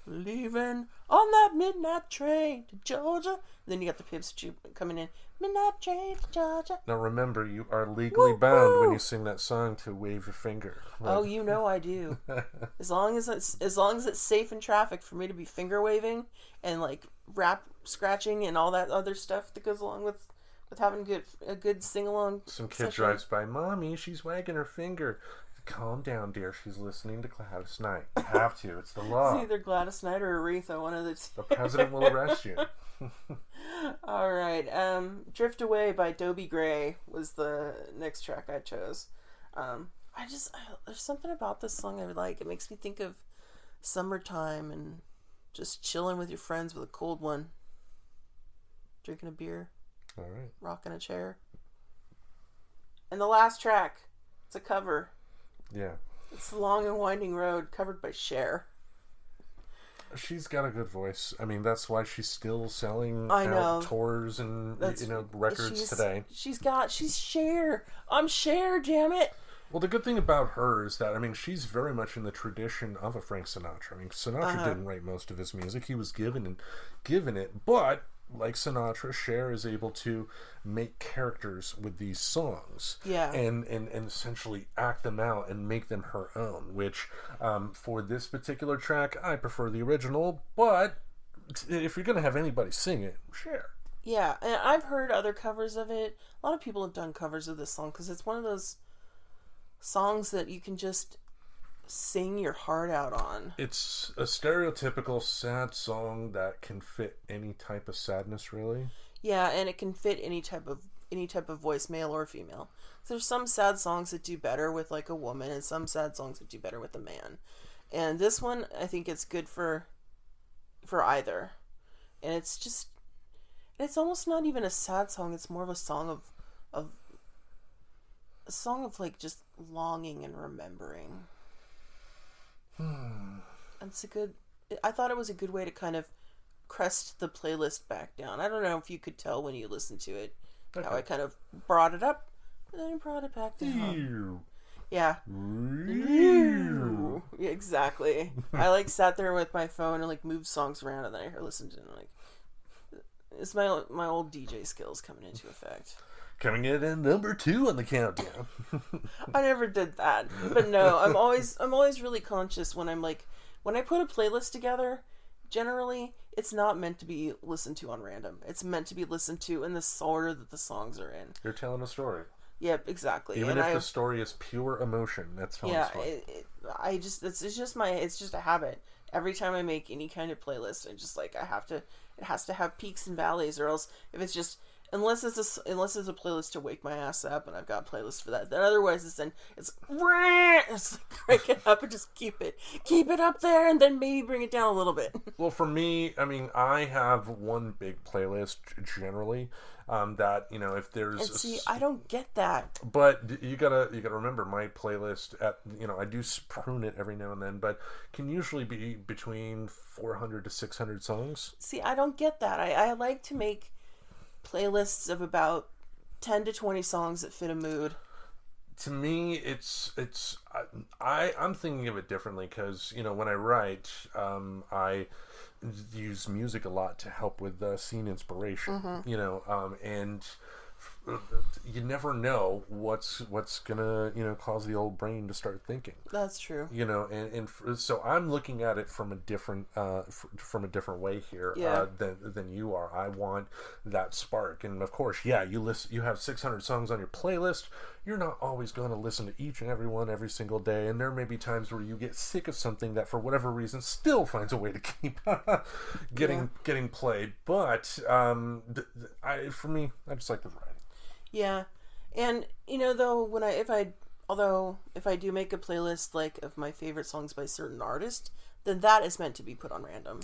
leaving on that midnight train to Georgia. And then you got the Pips coming in, midnight train to Georgia.
Now remember, you are legally bound when you sing that song to wave your finger. Right?
Oh, you know I do. As long as it's safe in traffic for me to be finger waving and like rap scratching and all that other stuff that goes along with having a good sing along.
Some kid drives by, Mommy, she's wagging her finger. Calm down, dear. She's listening to Gladys Knight. You have to. It's the law.
It's either Gladys Knight or Aretha, one of the two.
The president will arrest you.
All right. Drift Away by Dobie Gray was the next track I chose. There's something about this song I like. It makes me think of summertime and just chilling with your friends with a cold one. Drinking a beer.
All right.
Rocking a chair. And the last track, it's a cover.
Yeah.
It's The Long and Winding Road, covered by Cher.
She's got a good voice. I mean, that's why she's still selling
out
tours and records today.
She's Cher. I'm Cher, damn it.
Well, the good thing about her is that, I mean, she's very much in the tradition of a Frank Sinatra. I mean, Sinatra didn't write most of his music. He was given it, but like Sinatra, Cher is able to make characters with these songs, and essentially act them out and make them her own. Which, for this particular track, I prefer the original. But if you're gonna have anybody sing it, Cher.
Yeah, and I've heard other covers of it. A lot of people have done covers of this song because it's one of those songs that you can just sing your heart out on. It's
a stereotypical sad song that can fit any type of sadness, really.
Yeah, and it can fit any type of voice, male or female. So there's some sad songs that do better with like a woman, and some sad songs that do better with a man. And this one, I think it's good for either. And it's almost not even a sad song. It's more of a song of like just longing and remembering. I thought it was a good way to kind of crest the playlist back down. I don't know if you could tell when you listened to it how I kind of brought it up and then brought it back down. Yeah. Exactly. I like sat there with my phone and like moved songs around and then I listened to it and like it's my old DJ skills coming into effect.
Coming in at number 2 on the countdown.
I never did that, but no, I'm always really conscious when I put a playlist together. Generally, it's not meant to be listened to on random. It's meant to be listened to in the order that the songs are in.
You're telling a story.
Yep, exactly.
Even if the story is pure emotion, that's telling a story.
It's just a habit. Every time I make any kind of playlist, I just like, it has to have peaks and valleys, or else if it's just, unless it's a playlist to wake my ass up, and I've got a playlist for that. Then otherwise it's like crank it up and just keep it up there, and then maybe bring it down a little bit.
Well, for me, I mean, I have one big playlist generally. That, you know, if there's...
And see, I don't get that.
But you gotta remember, my playlist, I do prune it every now and then, but can usually be between 400 to 600 songs.
See, I don't get that. I like to make playlists of about 10 to 20 songs that fit a mood.
To me, I'm thinking of it differently, because, you know, when I write, I use music a lot to help with scene inspiration, you know, and you never know what's gonna, you know, cause the old brain to start thinking.
That's true.
You know, and so I'm looking at it from a different way here, than you are. I want that spark, and of course, yeah, you have 600 songs on your playlist. You're not always going to listen to each and every one every single day, and there may be times where you get sick of something that, for whatever reason, still finds a way to keep getting played. But for me, I just like the variety.
Yeah, and you know, though, if I do make a playlist like of my favorite songs by a certain artist, then that is meant to be put on random.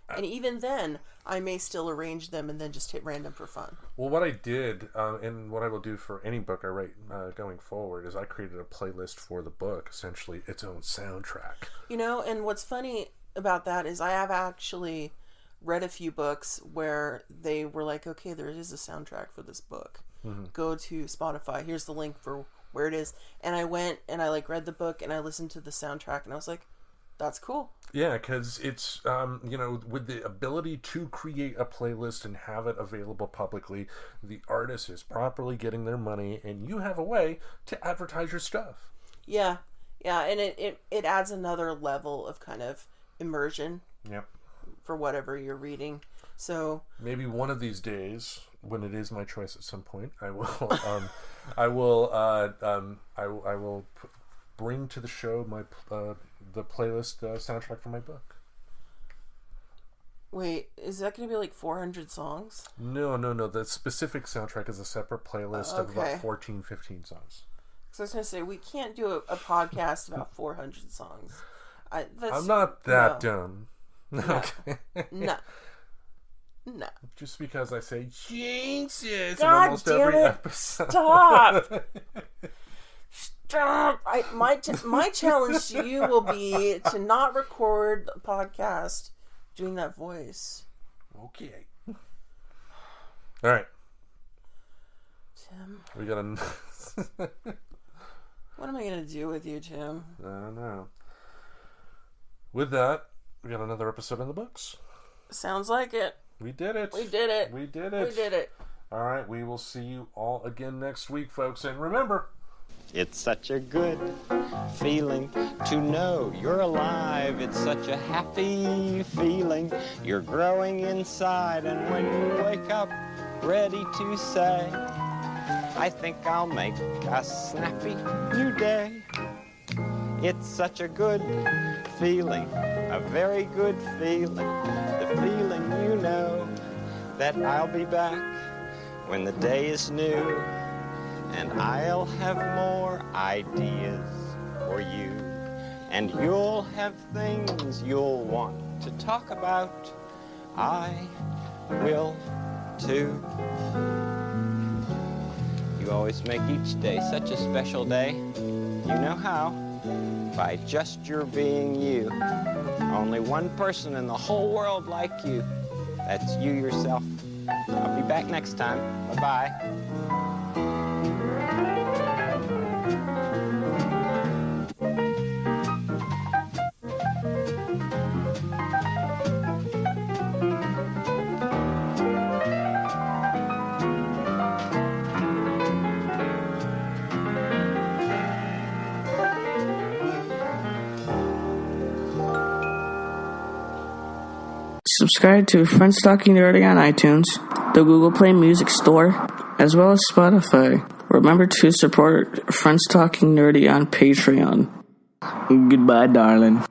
And even then, I may still arrange them and then just hit random for fun.
Well, what I did, and what I will do for any book I write going forward, is I created a playlist for the book, essentially its own soundtrack.
You know, and what's funny about that is I have actually read a few books where they were like, okay, there is a soundtrack for this book. Go to Spotify. Here's the link for where it is. And I went and I read the book and I listened to the soundtrack and I was like, that's cool.
Yeah, because it's, you know, with the ability to create a playlist and have it available publicly, the artist is properly getting their money, and you have a way to advertise your stuff.
Yeah, and it adds another level of kind of immersion.
Yep.
For whatever you're reading. So
maybe one of these days, when it is my choice at some point, I will bring to the show my the playlist soundtrack for my book.
Wait, is that going to be like 400 songs?
No. The specific soundtrack is a separate playlist of about 14, 15 songs.
So I was going to say, we can't do a podcast about 400 songs.
I'm not that dumb.
No.
Okay.
No.
Just because I say jinxes in
God
almost every episode.
Stop! My challenge to you will be to not record a podcast doing that voice.
Okay. All right.
Tim.
We got
What am I going to do with you, Tim?
I don't know. With that, we got another episode in the books.
Sounds like it.
We did it. All right, we will see you all again next week, folks. And remember,
it's such a good feeling to know you're alive. It's such a happy feeling. You're growing inside, and when you wake up ready to say, I think I'll make a snappy new day. It's such a good feeling, a very good feeling. The feeling you know that I'll be back when the day is new, and I'll have more ideas for you, and you'll have things you'll want to talk about. I will too. You always make each day such a special day. You know how? By just your being you. Only one person in the whole world like you. That's you yourself. I'll be back next time. Bye-bye.
Subscribe to Friends Talking Nerdy on iTunes, the Google Play Music Store, as well as Spotify. We're Remember to support Friends Talking Nerdy on Patreon.
Goodbye, darling.